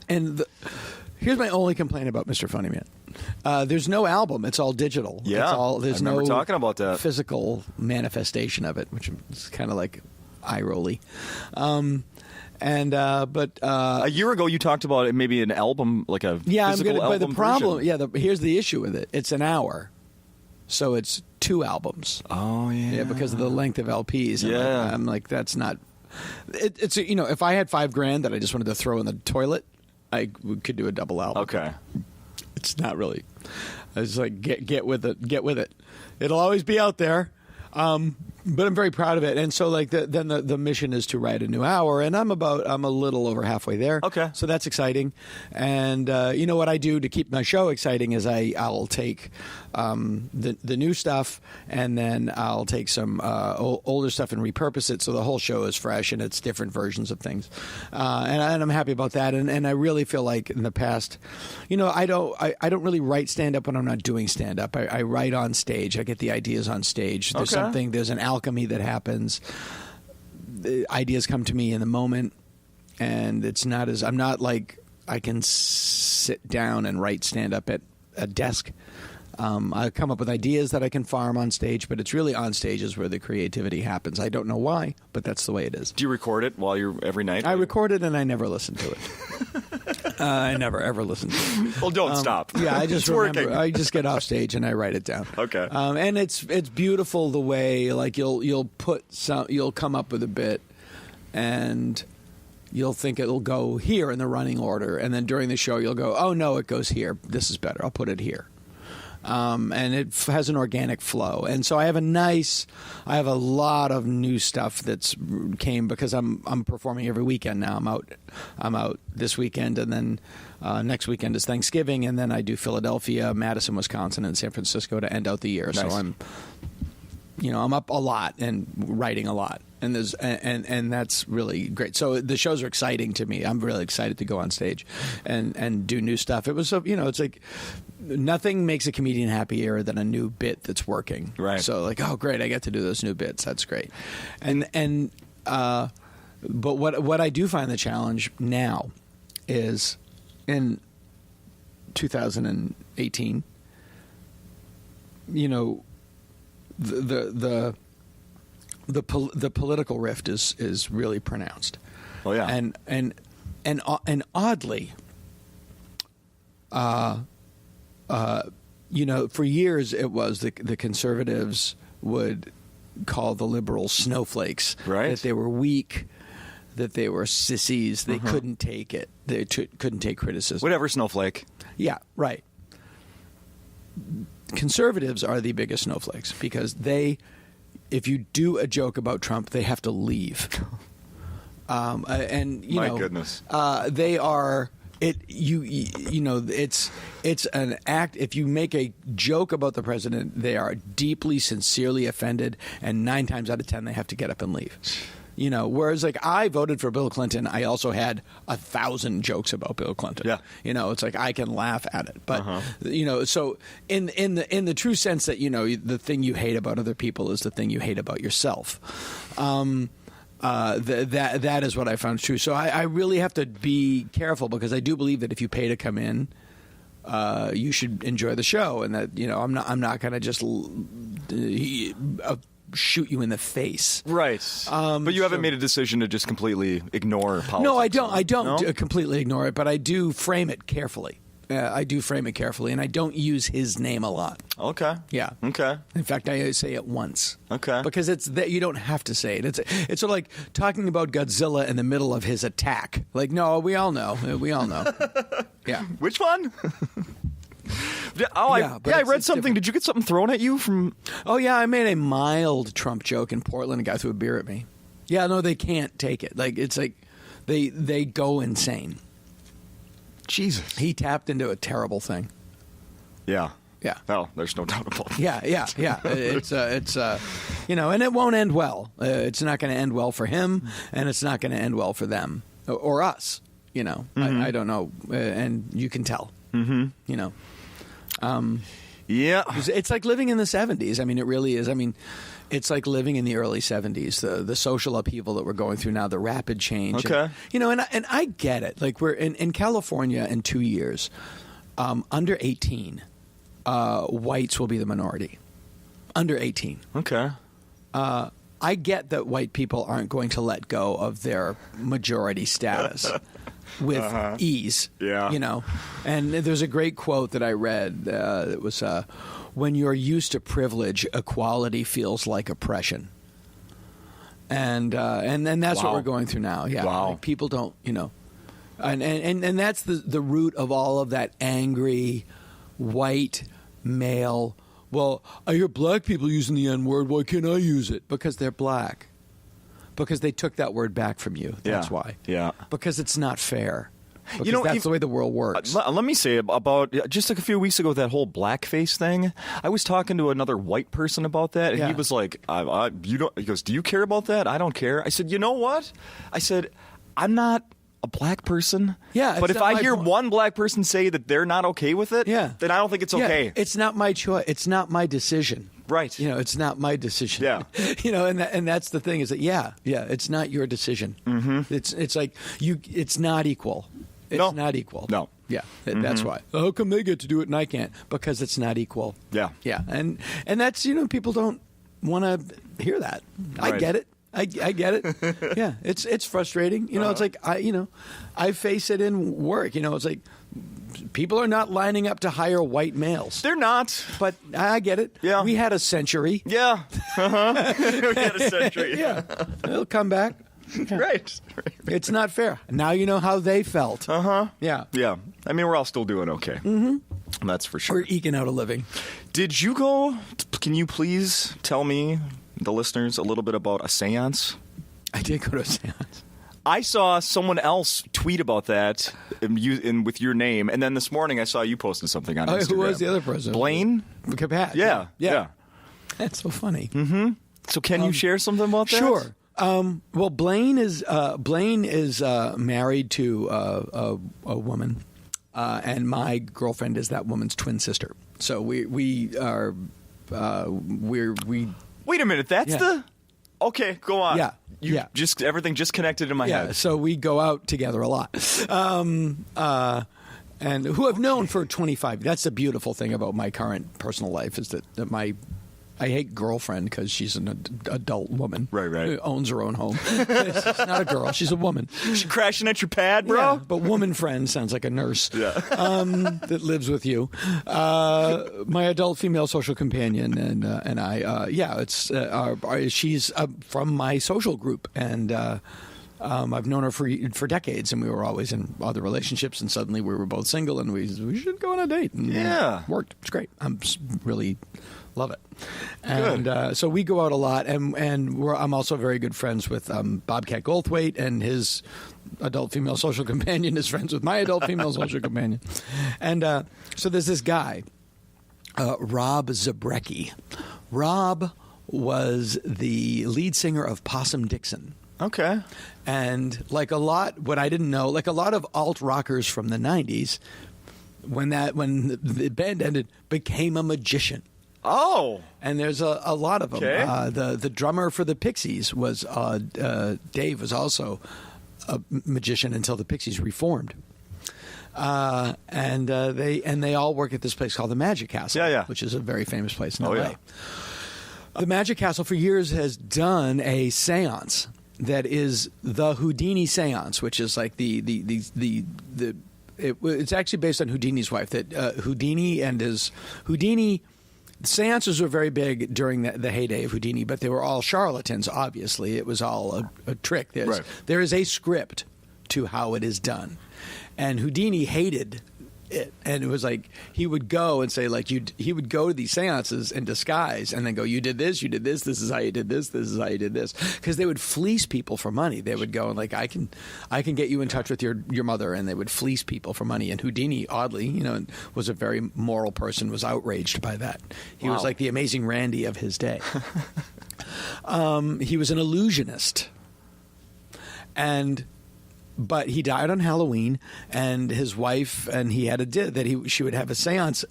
Speaker 2: And here's my only complaint about Mr. Funny Man. There's no album. It's all digital.
Speaker 1: Yeah.
Speaker 2: There's
Speaker 1: I remember
Speaker 2: no
Speaker 1: talking about that.
Speaker 2: physical manifestation of it, which is kind of like eye-rolly. But
Speaker 1: a year ago, you talked about maybe an album, like a physical album.
Speaker 2: But the problem,
Speaker 1: version.
Speaker 2: here's the issue with it. It's an hour, so it's 2 albums.
Speaker 1: Oh yeah.
Speaker 2: Yeah, because of the length of LPs.
Speaker 1: Yeah.
Speaker 2: I'm like that's not. It's if I had $5,000 that I just wanted to throw in the toilet, I could do a double album.
Speaker 1: Okay.
Speaker 2: It's not really. It's like get with it. Get with it. It'll always be out there. But I'm very proud of it, and so like the mission is to write a new hour, and I'm a little over halfway there.
Speaker 1: Okay,
Speaker 2: so that's exciting, and what I do to keep my show exciting is I'll take the new stuff, and then I'll take some older stuff and repurpose it so the whole show is fresh and it's different versions of things, and I'm happy about that, and I really feel like in the past, I don't really write stand up when I'm not doing stand up. I write on stage. I get the ideas on stage. There's there's an alchemy that happens. The ideas come to me in the moment, and I'm not like I can sit down and write stand up at a desk. I come up with ideas that I can farm on stage, but it's really on stage is where the creativity happens. I don't know why, but that's the way it is.
Speaker 1: Do you record it while you're every night?
Speaker 2: I record it and I never listen to it. I never ever listen to it.
Speaker 1: Well, don't stop.
Speaker 2: Yeah, I just remember.
Speaker 1: Working.
Speaker 2: I just get off stage and I write it down.
Speaker 1: Okay.
Speaker 2: And it's beautiful the way like you'll come up with a bit, and you'll think it'll go here in the running order, and then during the show you'll go, oh no, it goes here. This is better. I'll put it here. And it has an organic flow, and so I have a lot of new stuff that's came because I'm performing every weekend now. I'm out this weekend, and then next weekend is Thanksgiving, and then I do Philadelphia, Madison, Wisconsin, and San Francisco to end out the year.
Speaker 1: Nice.
Speaker 2: So I'm up a lot and writing a lot, and that's really great. So the shows are exciting to me. I'm really excited to go on stage and do new stuff. It was it's like nothing makes a comedian happier than a new bit that's working.
Speaker 1: Right.
Speaker 2: So like, oh great, I get to do those new bits. That's great. But what I do find the challenge now is in 2018, the political rift is really pronounced.
Speaker 1: Oh yeah.
Speaker 2: And oddly, for years it was the conservatives would call the liberals snowflakes.
Speaker 1: Right.
Speaker 2: That they were weak, that they were sissies, they couldn't take it, they couldn't take criticism.
Speaker 1: Whatever, snowflake.
Speaker 2: Yeah, right. Conservatives are the biggest snowflakes because if you do a joke about Trump, they have to leave.
Speaker 1: My goodness.
Speaker 2: They are it's an act. If you make a joke about the president, they are deeply, sincerely offended, and 9 times out of 10 they have to get up and leave. Whereas like I voted for Bill Clinton, I also had 1,000 jokes about Bill Clinton. Yeah. It's like I can laugh at it, but so in the true sense that the thing you hate about other people is the thing you hate about yourself. That is what I found true. So I really have to be careful because I do believe that if you pay to come in, you should enjoy the show, and that I'm not going to just shoot you in the face.
Speaker 1: Right. But you haven't made a decision to just completely ignore politics.
Speaker 2: No, I don't completely ignore it, but I do frame it carefully. I do frame it carefully, and I don't use his name a lot.
Speaker 1: Okay.
Speaker 2: Yeah.
Speaker 1: Okay.
Speaker 2: In fact, I say it once.
Speaker 1: Okay.
Speaker 2: Because it's that you don't have to say it. It's sort of like talking about Godzilla in the middle of his attack. Like, no, we all know. We all know. Yeah.
Speaker 1: Which one? I read something. Different. Did you get something thrown at you from?
Speaker 2: Oh yeah, I made a mild Trump joke in Portland. A guy threw a beer at me. Yeah, no, they can't take it. Like it's like they go insane.
Speaker 1: Jesus.
Speaker 2: He tapped into a terrible thing.
Speaker 1: Yeah.
Speaker 2: Yeah.
Speaker 1: Oh, there's no doubt about that.
Speaker 2: Yeah. It's and it won't end well. It's not going to end well for him, and it's not going to end well for them or us. Mm-hmm. I don't know, and you can tell.
Speaker 1: Mm-hmm.
Speaker 2: Yeah. It's like living in the 70s. I mean, it really is. I mean, it's like living in the early 70s, the social upheaval that we're going through now, the rapid change.
Speaker 1: Okay.
Speaker 2: And I get it. Like we're in California in 2 years, under 18, whites will be the minority. Under 18.
Speaker 1: Okay.
Speaker 2: I get that white people aren't going to let go of their majority status with ease.
Speaker 1: Yeah.
Speaker 2: And there's a great quote that I read. It was, when you're used to privilege, equality feels like oppression. And that's what we're going through now. Yeah.
Speaker 1: Wow.
Speaker 2: Like people don't, and that's the root of all of that angry white male. Well, I hear black people using the N-word. Why can't I use it? Because they're black. Because they took that word back from you. That's why.
Speaker 1: Yeah.
Speaker 2: Because it's not fair. Because that's the way the world works.
Speaker 1: Let me say about just like a few weeks ago, that whole blackface thing. I was talking to another white person about that, and he was like, "You don't." He goes, "Do you care about that?" I don't care. I said, "You know what?" I said, "I'm not a black person.
Speaker 2: Yeah,
Speaker 1: but if I hear one black person say that they're not okay with it, then I don't think it's okay.
Speaker 2: It's not my choice. It's not my decision.
Speaker 1: Right.
Speaker 2: It's not my decision.
Speaker 1: Yeah.
Speaker 2: And that's the thing is that it's not your decision.
Speaker 1: Mm-hmm.
Speaker 2: It's like it's not equal. It's not equal.
Speaker 1: No.
Speaker 2: Yeah. That's why. How come they get to do it and I can't? Because it's not equal.
Speaker 1: Yeah.
Speaker 2: Yeah. And that's people don't want to hear that.
Speaker 1: Right.
Speaker 2: I get it. I get it. Yeah, it's frustrating. It's like I face it in work. It's like people are not lining up to hire white males.
Speaker 1: They're not.
Speaker 2: But I get it.
Speaker 1: Yeah.
Speaker 2: We had a century.
Speaker 1: Yeah. We had a century.
Speaker 2: Yeah. They'll come back.
Speaker 1: Right.
Speaker 2: It's not fair. Now you know how they felt. Yeah.
Speaker 1: Yeah. I mean, we're all still doing okay.
Speaker 2: Mm-hmm.
Speaker 1: That's for sure.
Speaker 2: We're eking out a living.
Speaker 1: Did you go? Can you please tell me, the listeners, a little bit about a seance?
Speaker 2: I did go to a seance.
Speaker 1: I saw someone else tweet about that with your name, and then this morning I saw you posted something on Instagram.
Speaker 2: Who was the other person?
Speaker 1: Blaine?
Speaker 2: Capat.
Speaker 1: Yeah.
Speaker 2: That's so funny.
Speaker 1: Mm-hmm. So can you share something about that?
Speaker 2: Sure. Well, Blaine is married to a woman, and my girlfriend is that woman's twin sister. So we are we.
Speaker 1: Wait a minute. That's the. Okay, go on.
Speaker 2: Yeah.
Speaker 1: Everything just connected in my head.
Speaker 2: So we go out together a lot. And who I've known for 25. That's the beautiful thing about my current personal life is that I hate girlfriend because she's an adult woman.
Speaker 1: Right.
Speaker 2: Who owns her own home. She's not a girl. She's a woman.
Speaker 1: She's crashing at your pad, bro?
Speaker 2: Yeah, but woman friend sounds like a nurse that lives with you. My adult female social companion and I, she's from my social group. And I've known her for decades, and we were always in other relationships, and suddenly we were both single, and we should go on a date. And it worked. It's great. I'm really... love it. And so we go out a lot, and I'm also very good friends with Bobcat Goldthwait, and his adult female social companion is friends with my adult female social companion. And so there's this guy, Rob Zabrecki. Rob was the lead singer of Possum Dixon.
Speaker 1: Okay.
Speaker 2: And what I didn't know, like a lot of alt rockers from the 90s, when the band ended, became a magician.
Speaker 1: Oh,
Speaker 2: and there's a lot of them.
Speaker 1: Okay.
Speaker 2: The drummer for the Pixies was Dave was also a magician until the Pixies reformed. and they all work at this place called the Magic Castle,
Speaker 1: Yeah.
Speaker 2: which is a very famous place in
Speaker 1: Oh,
Speaker 2: LA.
Speaker 1: yeah.
Speaker 2: The Magic Castle for years has done a seance that is the Houdini seance, which is like it's actually based on Houdini's wife. That Houdini seances were very big during the heyday of Houdini, but they were all charlatans. Obviously, it was all a trick. There is a script to how it is done, and Houdini hated it, and it was like he would go and say like he would go to these seances in disguise and then go, you did this, this is how you did this is how you did this, because they would fleece people for money. They would go and like, I can get you in touch with your mother, and they would fleece people for money. And Houdini, oddly, was a very moral person, was outraged by that. He was like the Amazing Randy of his day. He was an illusionist, but he died on Halloween, and his wife and he had she would have a seance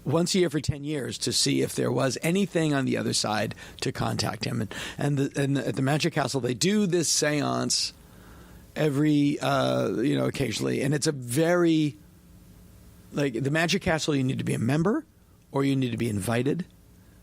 Speaker 2: once a year for 10 years to see if there was anything on the other side to contact him. And at the Magic Castle, they do this seance every occasionally, and it's a very like the Magic Castle. You need to be a member, or you need to be invited.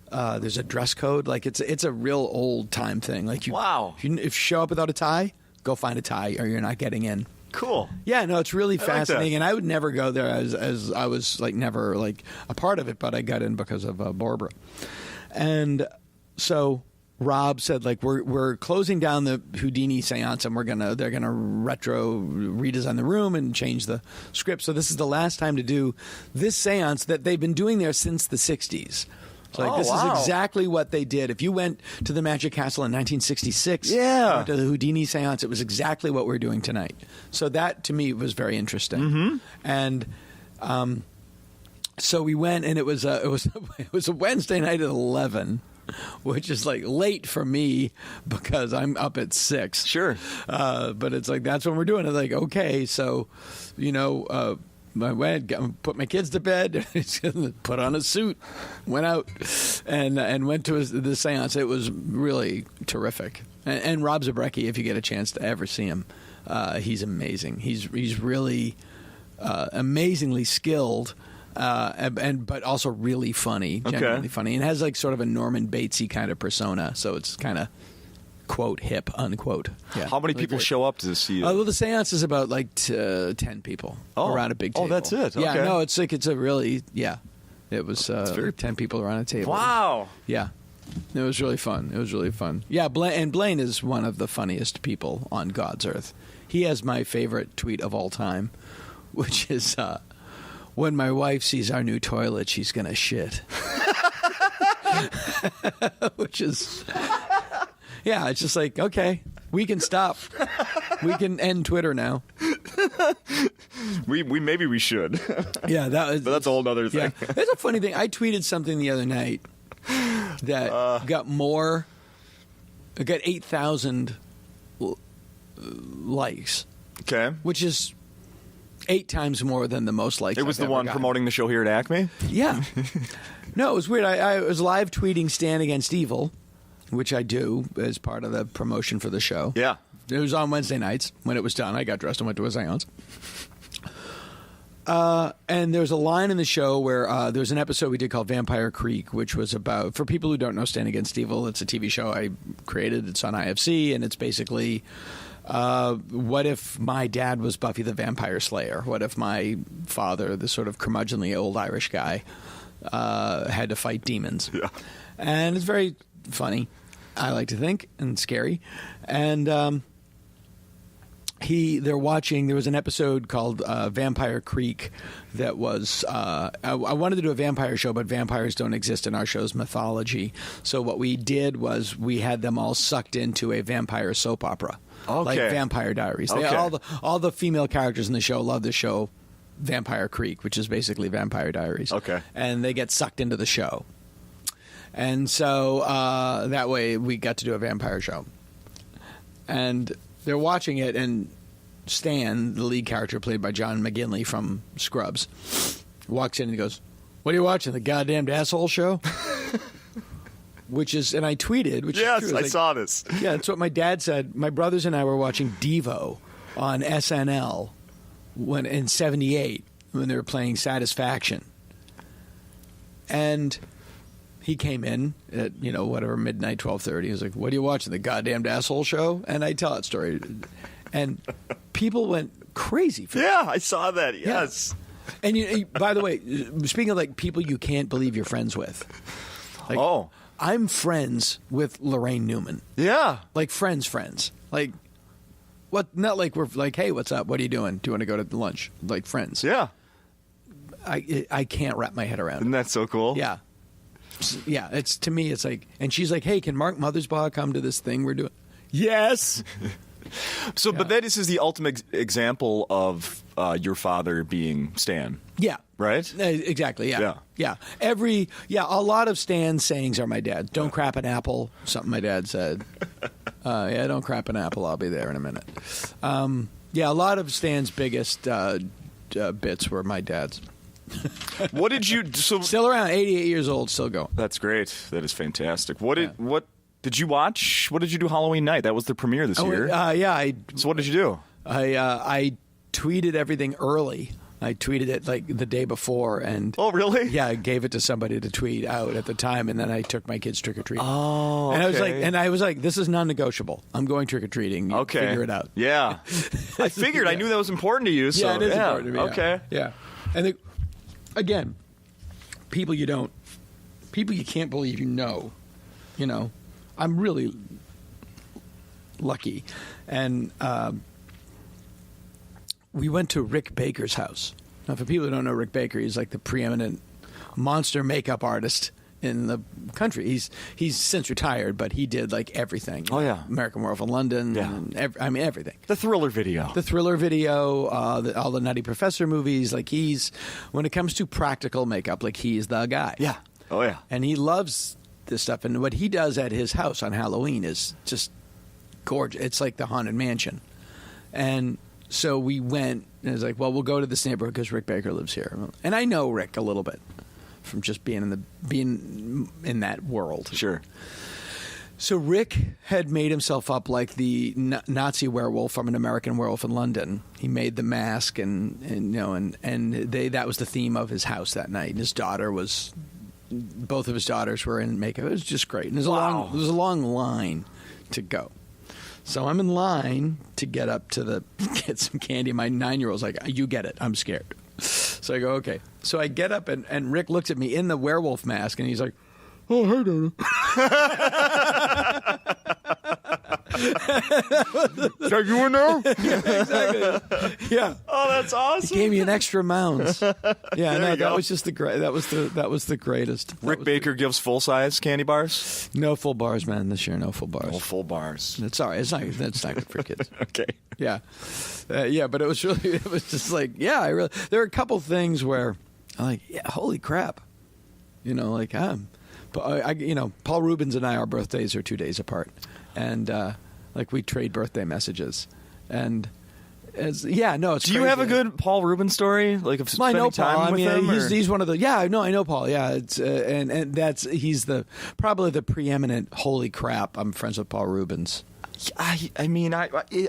Speaker 2: There's a dress code. Like it's a real old time thing. Like if you show up without a tie, go find a tie, or you're not getting in.
Speaker 1: Cool.
Speaker 2: Yeah, no, it's really fascinating,
Speaker 1: like
Speaker 2: and I would never go there as I was like never like a part of it, but I got in because of Barbara. And so Rob said like we're closing down the Houdini seance, and they're gonna redesign the room and change the script. So this is the last time to do this seance that they've been doing there since the 60s. So this is exactly what they did. If you went to the Magic Castle in 1966, went to the Houdini seance, it was exactly what we're doing tonight. So that, to me, was very interesting. Mm-hmm. And so we went, and it was a Wednesday night at 11, which is like late for me because I'm up at 6.
Speaker 1: Sure.
Speaker 2: But it's like, that's when we're doing it. Like, okay, so, I went, put my kids to bed, put on a suit, went out, and went to the seance. It was really terrific. And Rob Zabrecki, if you get a chance to ever see him, he's amazing. He's really amazingly skilled, but also really funny, genuinely funny, and has like sort of a Norman Batesy kind of persona. So it's kind of quote hip unquote. Yeah.
Speaker 1: How many people show up to see you?
Speaker 2: Well, the seance is about like 10 people around a big table.
Speaker 1: Oh, that's it. Okay.
Speaker 2: Yeah, no, it's a really It was 10 people around a table.
Speaker 1: Wow.
Speaker 2: Yeah. It was really fun. Yeah, Blaine is one of the funniest people on God's earth. He has my favorite tweet of all time, which is when my wife sees our new toilet, she's gonna shit. Which is. Yeah, it's just like, okay, we can stop. We can end Twitter now.
Speaker 1: We maybe we should.
Speaker 2: Yeah,
Speaker 1: but that's a whole other thing.
Speaker 2: Yeah. It's a funny thing. I tweeted something the other night that got 8,000 likes.
Speaker 1: Okay.
Speaker 2: Which is 8 times more than the most likes.
Speaker 1: It was
Speaker 2: I've
Speaker 1: the one
Speaker 2: gotten.
Speaker 1: promoting the show here at Acme?
Speaker 2: Yeah. No, it was weird. I was live tweeting Stand Against Evil, which I do as part of the promotion for the show.
Speaker 1: Yeah.
Speaker 2: It was on Wednesday nights. When it was done, I got dressed and went to a seance. And there's a line in the show where there's an episode we did called Vampire Creek, which was about, for people who don't know Stand Against Evil, it's a TV show I created. It's on IFC, and it's basically, what if my dad was Buffy the Vampire Slayer? What if my father, the sort of curmudgeonly old Irish guy, had to fight demons?
Speaker 1: Yeah.
Speaker 2: And it's very funny, I like to think, and scary. And they're watching. There was an episode called Vampire Creek that was. I wanted to do a vampire show, but vampires don't exist in our show's mythology. So what we did was we had them all sucked into a vampire soap opera, like Vampire Diaries.
Speaker 1: Okay.
Speaker 2: All the female characters in the show love the show Vampire Creek, which is basically Vampire Diaries.
Speaker 1: Okay,
Speaker 2: and they get sucked into the show. And so that way we got to do a vampire show. And they're watching it, and Stan, the lead character played by John McGinley from Scrubs, walks in and he goes, "What are you watching, the goddamned asshole show?" Which is, and I tweeted, which
Speaker 1: yes,
Speaker 2: is true.
Speaker 1: I saw this.
Speaker 2: Yeah, that's what my dad said. My brothers and I were watching Devo on SNL when in '78 when they were playing Satisfaction, and he came in at whatever midnight, 12:30. He was like, "What are you watching? The goddamn asshole show?" And I tell that story, and people went crazy.
Speaker 1: Yeah, I saw that. Yes.
Speaker 2: Yeah. And by the way, speaking of like people you can't believe you're friends with, like, I'm friends with Laraine Newman.
Speaker 1: Yeah,
Speaker 2: like friends. Like, what? Not like we're like, hey, what's up? What are you doing? Do you want to go to lunch? Like friends.
Speaker 1: Yeah.
Speaker 2: I can't wrap my head around it.
Speaker 1: Isn't that so cool?
Speaker 2: Yeah. Yeah, it's to me, it's like, and she's like, "Hey, can Mark Mothersbaugh come to this thing we're doing?" Yes.
Speaker 1: So, but that is the ultimate example of your father being Stan.
Speaker 2: Yeah.
Speaker 1: Right?
Speaker 2: Exactly. Yeah.
Speaker 1: Yeah.
Speaker 2: A lot of Stan's sayings are my dad. Don't crap an apple. Something my dad said. Don't crap an apple. I'll be there in a minute. A lot of Stan's biggest bits were my dad's.
Speaker 1: What did you?
Speaker 2: Still around, 88 years old, still going.
Speaker 1: That's great. That is fantastic. What did you watch? What did you do Halloween night? That was the premiere this year.
Speaker 2: So
Speaker 1: what did you do?
Speaker 2: I tweeted everything early. I tweeted it like the day before, and
Speaker 1: really?
Speaker 2: Yeah, I gave it to somebody to tweet out at the time, and then I took my kids trick or treating.
Speaker 1: Oh,
Speaker 2: and I was like, this is non-negotiable. I'm going trick or treating.
Speaker 1: Okay,
Speaker 2: figure it out.
Speaker 1: Yeah, I figured. I knew that was important to you. So
Speaker 2: it is important to me.
Speaker 1: Okay,
Speaker 2: yeah. And again, people you can't believe I'm really lucky, and we went to Rick Baker's house. Now, for people who don't know Rick Baker, he's like the preeminent monster makeup artist in the country. He's since retired, but he did like everything.
Speaker 1: Oh yeah,
Speaker 2: American Werewolf in London.
Speaker 1: Yeah,
Speaker 2: and everything.
Speaker 1: The Thriller video.
Speaker 2: All the Nutty Professor movies. Like when it comes to practical makeup, like he's the guy.
Speaker 1: Yeah. Oh yeah.
Speaker 2: And he loves this stuff. And what he does at his house on Halloween is just gorgeous. It's like the Haunted Mansion. And so we went, and it was like, well, we'll go to this neighborhood because Rick Baker lives here. And I know Rick a little bit from just being in that world.
Speaker 1: Sure.
Speaker 2: So Rick had made himself up like the Nazi werewolf from An American Werewolf in London. He made the mask, and that was the theme of his house that night. And both of his daughters were in makeup. It was just great. And there was a long line to go. So I'm in line to get some candy. My 9-year-old's like, "You get it. I'm scared." So I go, "Okay." So I get up, and Rick looks at me in the werewolf mask, and he's like, "Oh, hey, Dana." Is that you in there? Yeah, exactly. Yeah.
Speaker 1: Oh, that's awesome.
Speaker 2: He gave me an extra mounds. Yeah, no, that was just that was the greatest.
Speaker 1: Rick Baker gives full size candy bars?
Speaker 2: No full bars, man, this year. No full bars.
Speaker 1: No full bars.
Speaker 2: It's all right. That's not good for kids.
Speaker 1: Okay.
Speaker 2: Yeah. But it was just like, there are a couple things where I'm like, yeah, holy crap. Paul Rubens and our birthdays are 2 days apart. And we trade birthday messages, and it's
Speaker 1: Do
Speaker 2: crazy.
Speaker 1: you have a good Paul Rubens story? Like of spending time with him?
Speaker 2: He's one of the. Yeah, no, I know Paul. Yeah, it's and he's probably the preeminent. Holy crap! I'm friends with Paul Rubens.
Speaker 1: I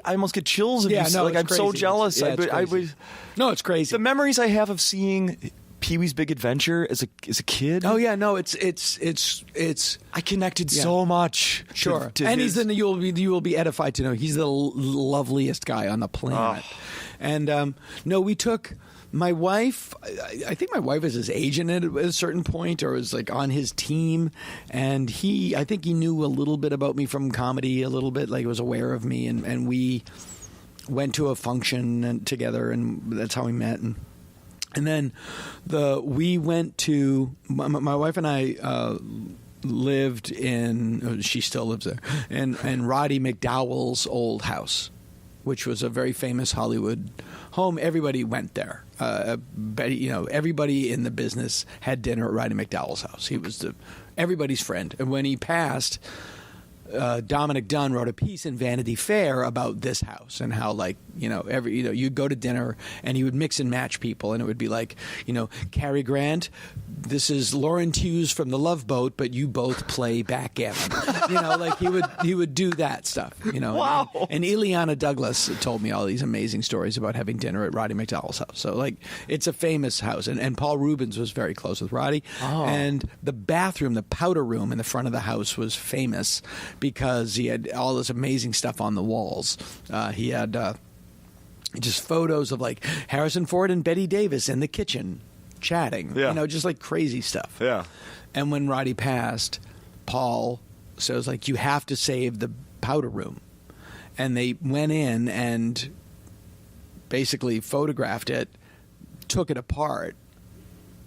Speaker 1: almost get chills.
Speaker 2: Yeah, no,
Speaker 1: I'm
Speaker 2: crazy.
Speaker 1: so jealous.
Speaker 2: No, it's crazy.
Speaker 1: The memories I have of seeing Pee-wee's Big Adventure as a kid.
Speaker 2: Oh yeah, no, it's.
Speaker 1: I connected so much.
Speaker 2: Sure,
Speaker 1: to
Speaker 2: and
Speaker 1: his...
Speaker 2: you will be edified to know he's the loveliest guy on the planet. Oh. And we took my wife. I think my wife was his agent at a certain point, or was like on his team. And I think he knew a little bit about me from comedy, a little bit, like he was aware of me, and we went to a function together, and that's how we met. And then we went to my wife and I lived in. She still lives there, and Roddy McDowell's old house, which was a very famous Hollywood home. Everybody went there. Everybody in the business had dinner at Roddy McDowell's house. He was everybody's friend. And when he passed, Dominic Dunn wrote a piece in Vanity Fair about this house and how, like, you'd go to dinner and he would mix and match people, and it would be like, Cary Grant, this is Lauren Hughes from The Love Boat, but you both play backgammon. Like he would do that stuff.
Speaker 1: Wow.
Speaker 2: And Ileana Douglas told me all these amazing stories about having dinner at Roddy McDowell's house. So, like, it's a famous house, and Paul Rubens was very close with Roddy.
Speaker 1: Oh.
Speaker 2: And the bathroom, the powder room in the front of the house, was famous because he had all this amazing stuff on the walls. He had just photos of, like, Harrison Ford and Betty Davis in the kitchen chatting.
Speaker 1: Yeah.
Speaker 2: Just like crazy stuff.
Speaker 1: Yeah.
Speaker 2: And when Roddy passed, Paul says, like, you have to save the powder room. And they went in and basically photographed it, took it apart,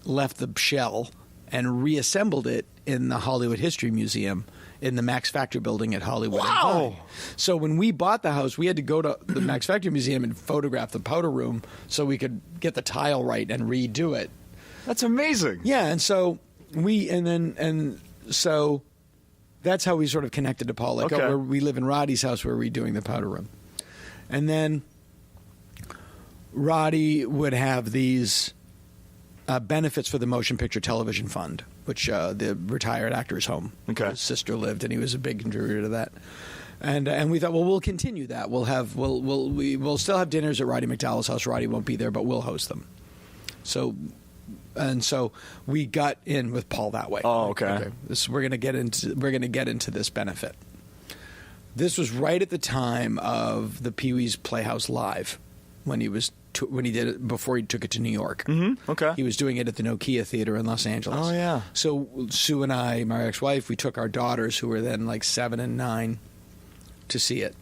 Speaker 2: left the shell, and reassembled it in the Hollywood History Museum in the Max Factor building at Hollywood.
Speaker 1: Wow.
Speaker 2: So when we bought the house, we had to go to the Max Factor Museum and photograph the powder room so we could get the tile right and redo it.
Speaker 1: That's amazing.
Speaker 2: Yeah, and so so that's how we sort of connected to Paul. Like,
Speaker 1: Okay.
Speaker 2: we live in Roddy's house, we're redoing the powder room. And then Roddy would have these benefits for the Motion Picture Television Fund, which the retired actors' home.
Speaker 1: Okay.
Speaker 2: His sister lived, and he was a big contributor to that. And we thought, well, we'll continue that. We'll still have dinners at Roddy McDowell's house. Roddy won't be there, but we'll host them. So we got in with Paul that way.
Speaker 1: Oh, okay.
Speaker 2: We're gonna get into this benefit. This was right at the time of the Pee Wee's Playhouse Live, when he did it before he took it to New York.
Speaker 1: Mm-hmm. Okay.
Speaker 2: He was doing it at the Nokia Theater in Los Angeles.
Speaker 1: Oh, yeah.
Speaker 2: So Sue and I, my ex-wife, we took our daughters, who were then like 7 and 9, to see it.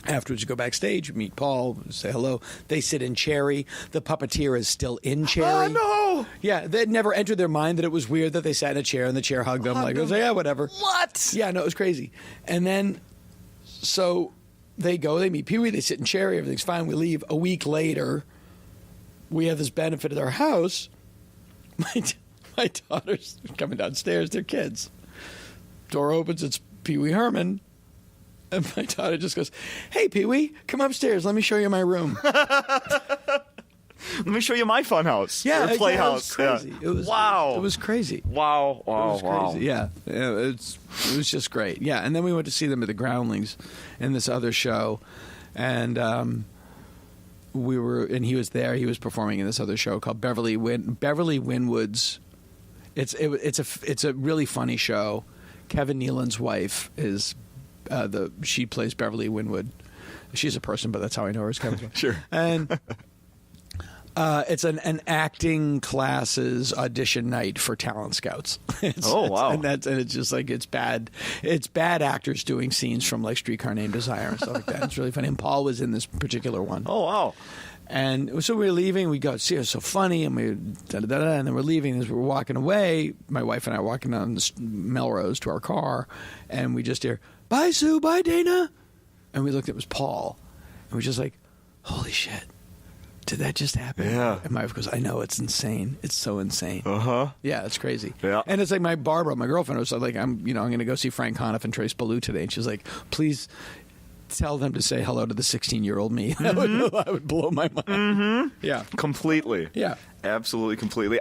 Speaker 2: Afterwards, you go backstage, meet Paul, say hello. They sit in Cherry. The puppeteer is still in Cherry.
Speaker 1: Oh, no!
Speaker 2: Yeah, that never entered their mind that it was weird that they sat in a chair and the chair hugged them. It was like, yeah, whatever.
Speaker 1: What?
Speaker 2: Yeah, no, it was crazy. And then, so they go, they meet Pee Wee, they sit in Cherry, everything's fine. We leave. A week later, we have this benefit at our house. My daughter's coming downstairs, they're kids. Door opens, it's Pee Wee Herman. And my daughter just goes, hey, Pee Wee, come upstairs. Let me show you my room.
Speaker 1: Let me show you my fun house.
Speaker 2: Yeah,
Speaker 1: Or playhouse.
Speaker 2: It was crazy.
Speaker 1: Yeah. Wow.
Speaker 2: It was crazy.
Speaker 1: Wow.
Speaker 2: It was
Speaker 1: Wow.
Speaker 2: crazy. Yeah, it was just great. Yeah, and then we went to see them at the Groundlings in this other show, and he was there. He was performing in this other show called Beverly Winwood's. It's a really funny show. Kevin Nealon's wife is she plays Beverly Winwood. She's a person, but that's how I know her as Kevin.
Speaker 1: Sure.
Speaker 2: And it's an acting classes audition night for talent scouts.
Speaker 1: Wow.
Speaker 2: And it's just like it's bad actors doing scenes from like Streetcar Named Desire and stuff like that. It's really funny. And Paul was in this particular one.
Speaker 1: Oh, wow.
Speaker 2: And so we were leaving. We go, see, it was so funny. And and then we're leaving. As we're walking away, my wife and I are walking down Melrose to our car, and we just hear, bye, Sue, bye, Dana. And we looked, it was Paul. And we're just like, holy shit. Did that just happen?
Speaker 1: Yeah.
Speaker 2: And my wife goes, I know, it's insane. It's so insane.
Speaker 1: Uh-huh.
Speaker 2: Yeah, it's crazy.
Speaker 1: Yeah.
Speaker 2: And it's like my girlfriend, was like, I'm going to go see Frank Conniff and Trace Ballou today. And she's like, please tell them to say hello to the 16-year-old me.
Speaker 1: Mm-hmm.
Speaker 2: That would blow my mind.
Speaker 1: Mm-hmm.
Speaker 2: Yeah.
Speaker 1: Completely.
Speaker 2: Yeah.
Speaker 1: Absolutely, completely.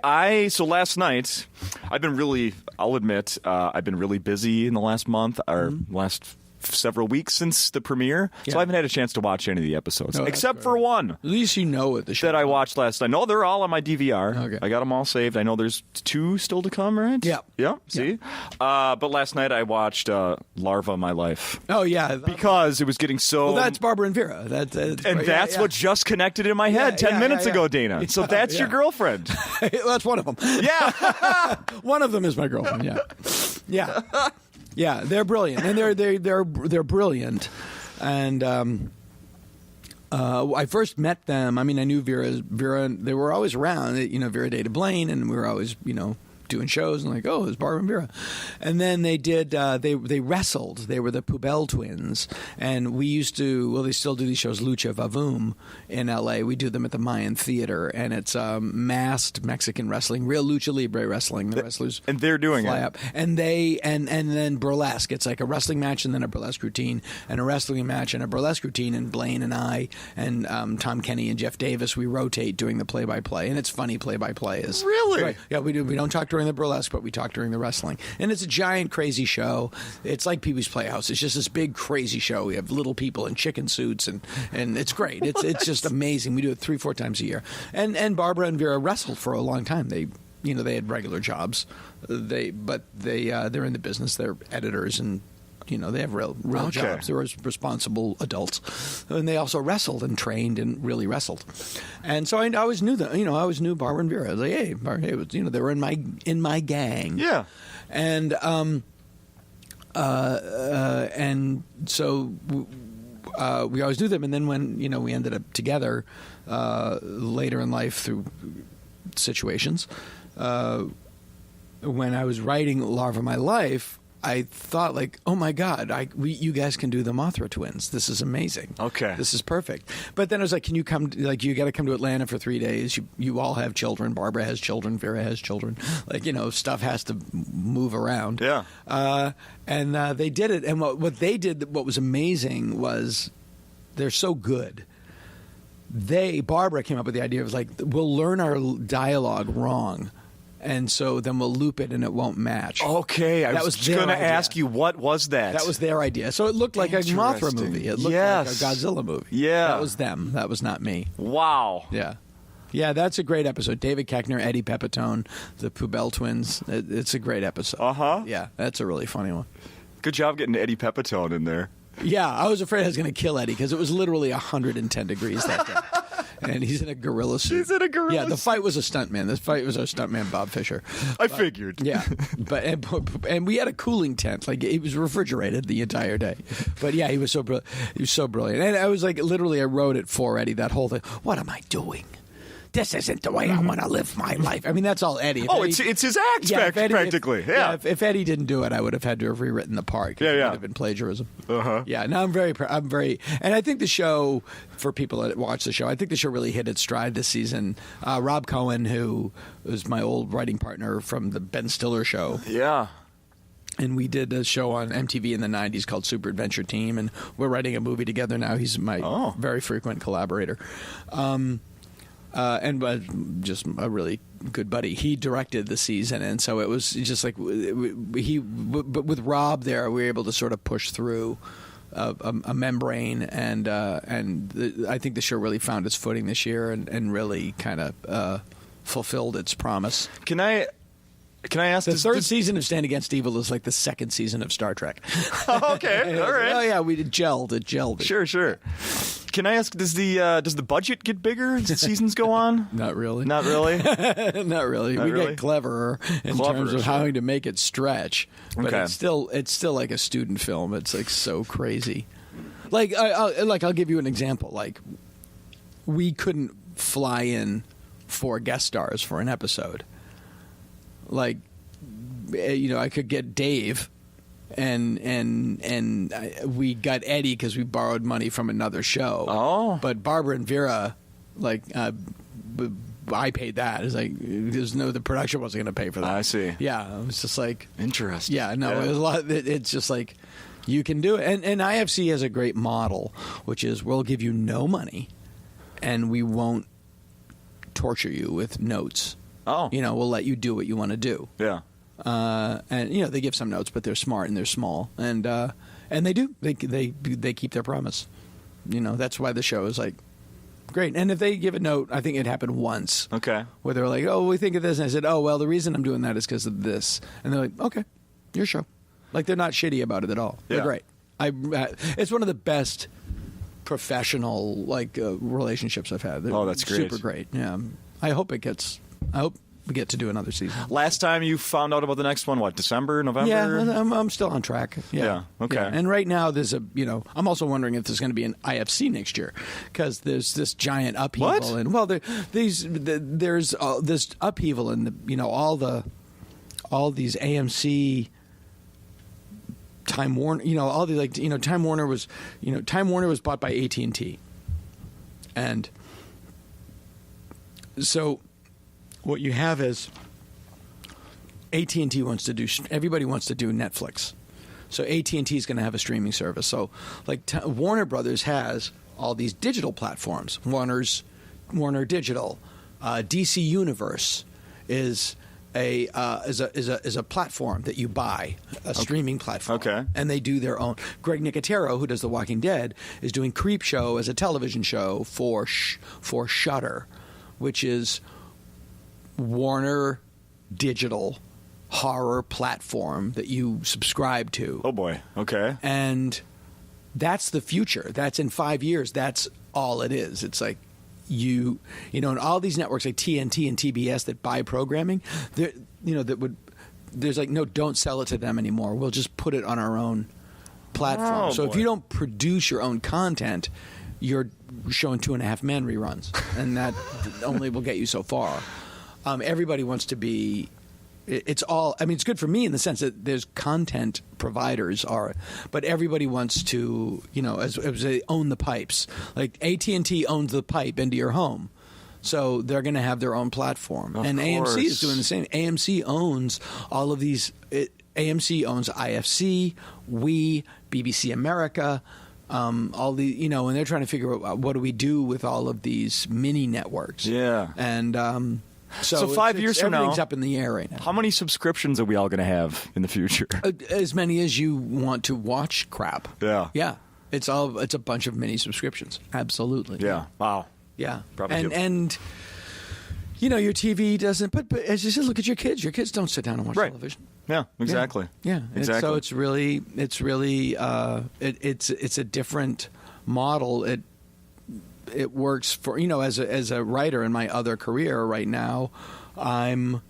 Speaker 1: So last night, I'll admit, I've been really busy in the last month, or last several weeks since the premiere, so I haven't had a chance to watch any of the episodes, except for one.
Speaker 2: At least you know what the show
Speaker 1: that I watched last night. No, they're all on my DVR.
Speaker 2: Okay.
Speaker 1: I got them all saved. I know there's 2 still to come, right?
Speaker 2: Yeah.
Speaker 1: Yeah, see? But last night I watched Larva My Life.
Speaker 2: Oh, yeah.
Speaker 1: Because it was getting so...
Speaker 2: Well, that's Barbara and Vera. That's
Speaker 1: what just connected in my head 10 minutes ago, Dana. So that's your girlfriend.
Speaker 2: That's one of them.
Speaker 1: Yeah.
Speaker 2: One of them is my girlfriend, yeah. Yeah. Yeah, they're brilliant, and they're brilliant. And I first met them. I mean, I knew Vera. They were always around. Vera dated Blaine, and we were always doing shows and like, oh, it's Barbara and Vera. And then they did, they wrestled. They were the Poubelle twins. And we used to, well, they still do these shows, Lucha Vavoom in L.A. We do them at the Mayan Theater. And it's masked Mexican wrestling, real Lucha Libre wrestling. The wrestlers
Speaker 1: and they're doing
Speaker 2: fly
Speaker 1: it.
Speaker 2: Up. And then burlesque. It's like a wrestling match and then a burlesque routine, and a wrestling match and a burlesque routine. And Blaine and I and Tom Kenny and Jeff Davis, we rotate doing the play-by-play. And it's funny play-by-play is.
Speaker 1: Really?
Speaker 2: Right. Yeah, we do. We don't talk during the burlesque, but we talk during the wrestling. And it's a giant, crazy show. It's like Pee-wee's Playhouse. It's just this big, crazy show. We have little people in chicken suits, and it's great. It's just amazing. We do it 3-4 times a year. And Barbara and Vera wrestled for a long time. They had regular jobs. They're in the business. They're editors, and they have real jobs. They're responsible adults, and they also wrestled and trained and really wrestled. And so I always knew that. I always knew Barbara and Vera. I was like, hey, Barbara, hey, they were in my gang.
Speaker 1: Yeah.
Speaker 2: And so we always knew them. And then when we ended up together later in life through situations, when I was writing Larva of My Life, I thought, like, oh my God, you guys can do the Mothra twins. This is amazing.
Speaker 1: Okay.
Speaker 2: This is perfect. But then I was like, can you come, like, you got to come to Atlanta for 3 days. You all have children. Barbara has children. Vera has children. Like, stuff has to move around.
Speaker 1: Yeah.
Speaker 2: And they did it. And what they did, what was amazing was they're so good. Barbara came up with the idea of, like, we'll learn our dialogue wrong. And so then we'll loop it and it won't match.
Speaker 1: Okay, I was going to ask you, what was that?
Speaker 2: That was their idea. So it looked like a Mothra movie. It looked like a Godzilla movie.
Speaker 1: Yeah.
Speaker 2: That was them. That was not me.
Speaker 1: Wow.
Speaker 2: Yeah. Yeah, that's a great episode. David Koechner, Eddie Pepitone, the Poubelle twins. It's a great episode.
Speaker 1: Uh-huh.
Speaker 2: Yeah, that's a really funny one.
Speaker 1: Good job getting Eddie Pepitone in there.
Speaker 2: Yeah, I was afraid I was going to kill Eddie because it was literally 110 degrees that day. And he's in a gorilla suit.
Speaker 1: He's in a gorilla suit.
Speaker 2: Yeah, the fight was a stuntman. This fight was our stuntman, Bob Fisher.
Speaker 1: I figured.
Speaker 2: Yeah, and we had a cooling tent. Like, it was refrigerated the entire day. But yeah, he was so brilliant. And I was like, literally, I wrote it for Eddie, that whole thing. What am I doing? This isn't the way I want to live my life. I mean, that's all Eddie.
Speaker 1: It's his act, practically.
Speaker 2: If Eddie didn't do it, I would have had to have rewritten the part.
Speaker 1: Yeah,
Speaker 2: It would have been plagiarism.
Speaker 1: Uh-huh.
Speaker 2: Yeah, no, I'm very, and I think the show, for people that watch the show, I think the show really hit its stride this season. Rob Cohen, who was my old writing partner from the Ben Stiller show.
Speaker 1: Yeah.
Speaker 2: And we did a show on MTV in the 90s called Super Adventure Team, and we're writing a movie together now. He's my very frequent collaborator. And just a really good buddy. He directed the season, and so it was just like but with Rob there, we were able to sort of push through a membrane, and I think the show really found its footing this year, and really kind of fulfilled its promise.
Speaker 1: Can I ask?
Speaker 2: The third season of Stand Against Evil is like the second season of Star Trek.
Speaker 1: Okay, all right.
Speaker 2: Oh yeah, we did gelled. It gelled.
Speaker 1: Sure. Can I ask? Does the budget get bigger as the seasons go on?
Speaker 2: Not really.
Speaker 1: Not really.
Speaker 2: Not really. We get cleverer in terms of how to make it stretch. But it's still like a student film. It's like so crazy. Like I'll give you an example. Like, we couldn't fly in 4 guest stars for an episode. Like, I could get Dave, and we got Eddie because we borrowed money from another show. Oh, but Barbara and Vera, like, I paid that. It's like the production wasn't going to pay for that.
Speaker 1: I see.
Speaker 2: Yeah, it was just like
Speaker 1: interesting.
Speaker 2: Yeah, no, it was a lot. It's just like, you can do it, and IFC has a great model, which is we'll give you no money, and we won't torture you with notes.
Speaker 1: Oh.
Speaker 2: We'll let you do what you want to do.
Speaker 1: Yeah.
Speaker 2: And they give some notes, but they're smart and they're small, and they do. They keep their promise. That's why the show is like great. And if they give a note, I think it happened once.
Speaker 1: Okay.
Speaker 2: Where they're like, "Oh, we think of this," and I said, "Oh, well, the reason I'm doing that is because of this," and they're like, "Okay, your show." Like, they're not shitty about it at all.
Speaker 1: Yeah.
Speaker 2: They're great. It's one of the best professional relationships I've had.
Speaker 1: That's great.
Speaker 2: Super great. Yeah. I hope we get to do another season.
Speaker 1: Last time you found out about the next one, what, December, November?
Speaker 2: Yeah, I'm still on track.
Speaker 1: Yeah, okay.
Speaker 2: Yeah. And right now there's I'm also wondering if there's going to be an IFC next year, because there's this giant upheaval.
Speaker 1: What?
Speaker 2: And there's this upheaval in all the all these AMC, Time Warner, all the Time Warner was bought by AT&T, and so what you have is AT&T wants to do. Everybody wants to do Netflix, so AT&T is going to have a streaming service. So Warner Brothers has all these digital platforms. Warner Digital, DC Universe is a platform that you buy, a streaming platform.
Speaker 1: Okay.
Speaker 2: And they do their own. Greg Nicotero, who does The Walking Dead, is doing Creep Show as a television show for Shudder, which is Warner Digital horror platform that you subscribe to.
Speaker 1: Oh boy. Okay.
Speaker 2: And that's the future. That's in 5 years. That's all it is. It's like and all these networks like TNT and TBS that buy programming, there's like, no, don't sell it to them anymore. We'll just put it on our own platform.
Speaker 1: Oh,
Speaker 2: so
Speaker 1: boy.
Speaker 2: if you don't produce your own content, you're showing 2.5 Men reruns, and that only will get you so far. Everybody wants to be. It's all. I mean, it's good for me in the sense that there's content providers but everybody wants to, as they own the pipes. Like AT&T owns the pipe into your home, so they're going to have their own platform. And
Speaker 1: course.
Speaker 2: AMC is doing the same. AMC owns all of these. AMC owns IFC, BBC America. All the and they're trying to figure out what do we do with all of these mini networks.
Speaker 1: Yeah.
Speaker 2: And so
Speaker 1: 5 years from now,
Speaker 2: everything's up in the air right now.
Speaker 1: how many subscriptions are we all going to have in the future?
Speaker 2: As many as you want to watch crap.
Speaker 1: Yeah.
Speaker 2: Yeah. It's a bunch of mini subscriptions. Absolutely.
Speaker 1: Yeah. Wow.
Speaker 2: Yeah.
Speaker 1: Probably
Speaker 2: and your TV doesn't. But as you said, look at your kids. Your kids don't sit down and watch television.
Speaker 1: Yeah. Exactly.
Speaker 2: Yeah.
Speaker 1: Exactly.
Speaker 2: So it's really it's a different model. It works for as a writer in my other career right now. I'm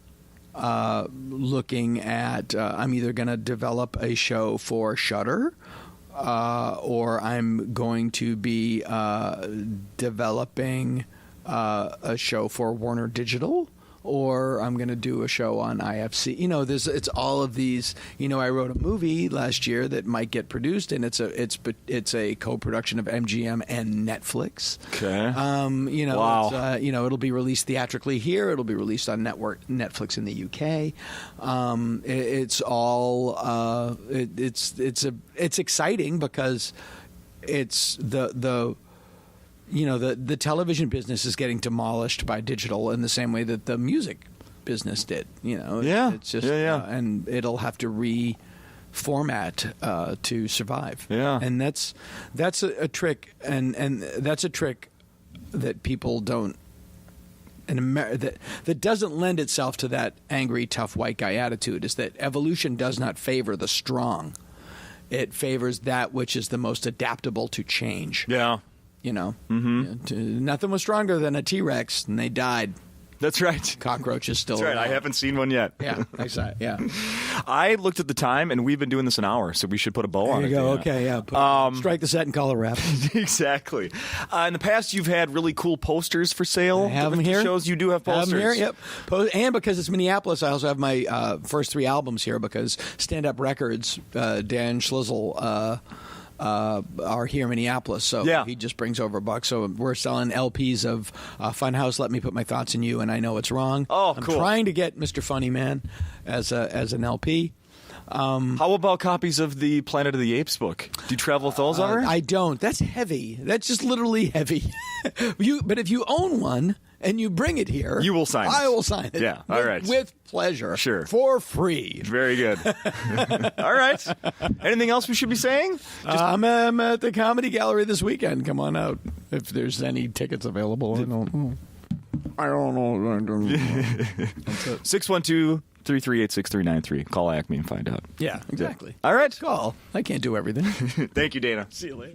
Speaker 2: looking at I'm either going to develop a show for Shudder, or I'm going to be developing a show for Warner Digital, or I'm going to do a show on IFC. It's all of these. I wrote a movie last year that might get produced, and it's a co-production of MGM and Netflix.
Speaker 1: Okay.
Speaker 2: Wow. It'll be released theatrically here. It'll be released on Netflix in the UK. It's all. It's exciting because it's the television business is getting demolished by digital in the same way that the music business did. It's just and it'll have to reformat to survive.
Speaker 1: Yeah,
Speaker 2: and that's a trick, and that's a trick that people don't. That doesn't lend itself to that angry, tough white guy attitude. Is that evolution does not favor the strong; it favors that which is the most adaptable to change.
Speaker 1: Yeah.
Speaker 2: Nothing was stronger than a T-Rex, and they died.
Speaker 1: That's right.
Speaker 2: Cockroaches still
Speaker 1: That's right.
Speaker 2: around.
Speaker 1: I haven't seen one yet.
Speaker 2: Yeah, I saw it. Yeah.
Speaker 1: I looked at the time, and we've been doing this an hour, so we should put a bow on
Speaker 2: There
Speaker 1: it.
Speaker 2: you go.
Speaker 1: Dana.
Speaker 2: Okay, yeah. Strike the set and call it wrap.
Speaker 1: Exactly. In the past, you've had really cool posters for sale.
Speaker 2: I have them here.
Speaker 1: Shows you do have posters.
Speaker 2: Have them here, yep. And because it's Minneapolis, I also have my first 3 albums here because Stand Up Records, Dan Schlizzle, are here in Minneapolis, so he just brings over a buck. So we're selling LPs of Funhouse, Let Me Put My Thoughts in You, and I Know It's Wrong.
Speaker 1: Oh,
Speaker 2: I'm
Speaker 1: cool.
Speaker 2: trying to get Mr. Funny Man as an LP.
Speaker 1: How about copies of the Planet of the Apes book? Do you travel with those ever?
Speaker 2: I don't. That's heavy. That's just literally heavy. But if you own one and you bring it here,
Speaker 1: you will sign it.
Speaker 2: I will sign it.
Speaker 1: Yeah, all right.
Speaker 2: With pleasure.
Speaker 1: Sure.
Speaker 2: For free.
Speaker 1: Very good. All right. Anything else we should be saying?
Speaker 2: I'm at the Comedy Gallery this weekend. Come on out if there's any tickets available. I don't know.
Speaker 1: 612-338-6393. Call Acme and find out.
Speaker 2: Yeah, exactly.
Speaker 1: All right.
Speaker 2: Call. I can't do everything.
Speaker 1: Thank you, Dana.
Speaker 2: See you later.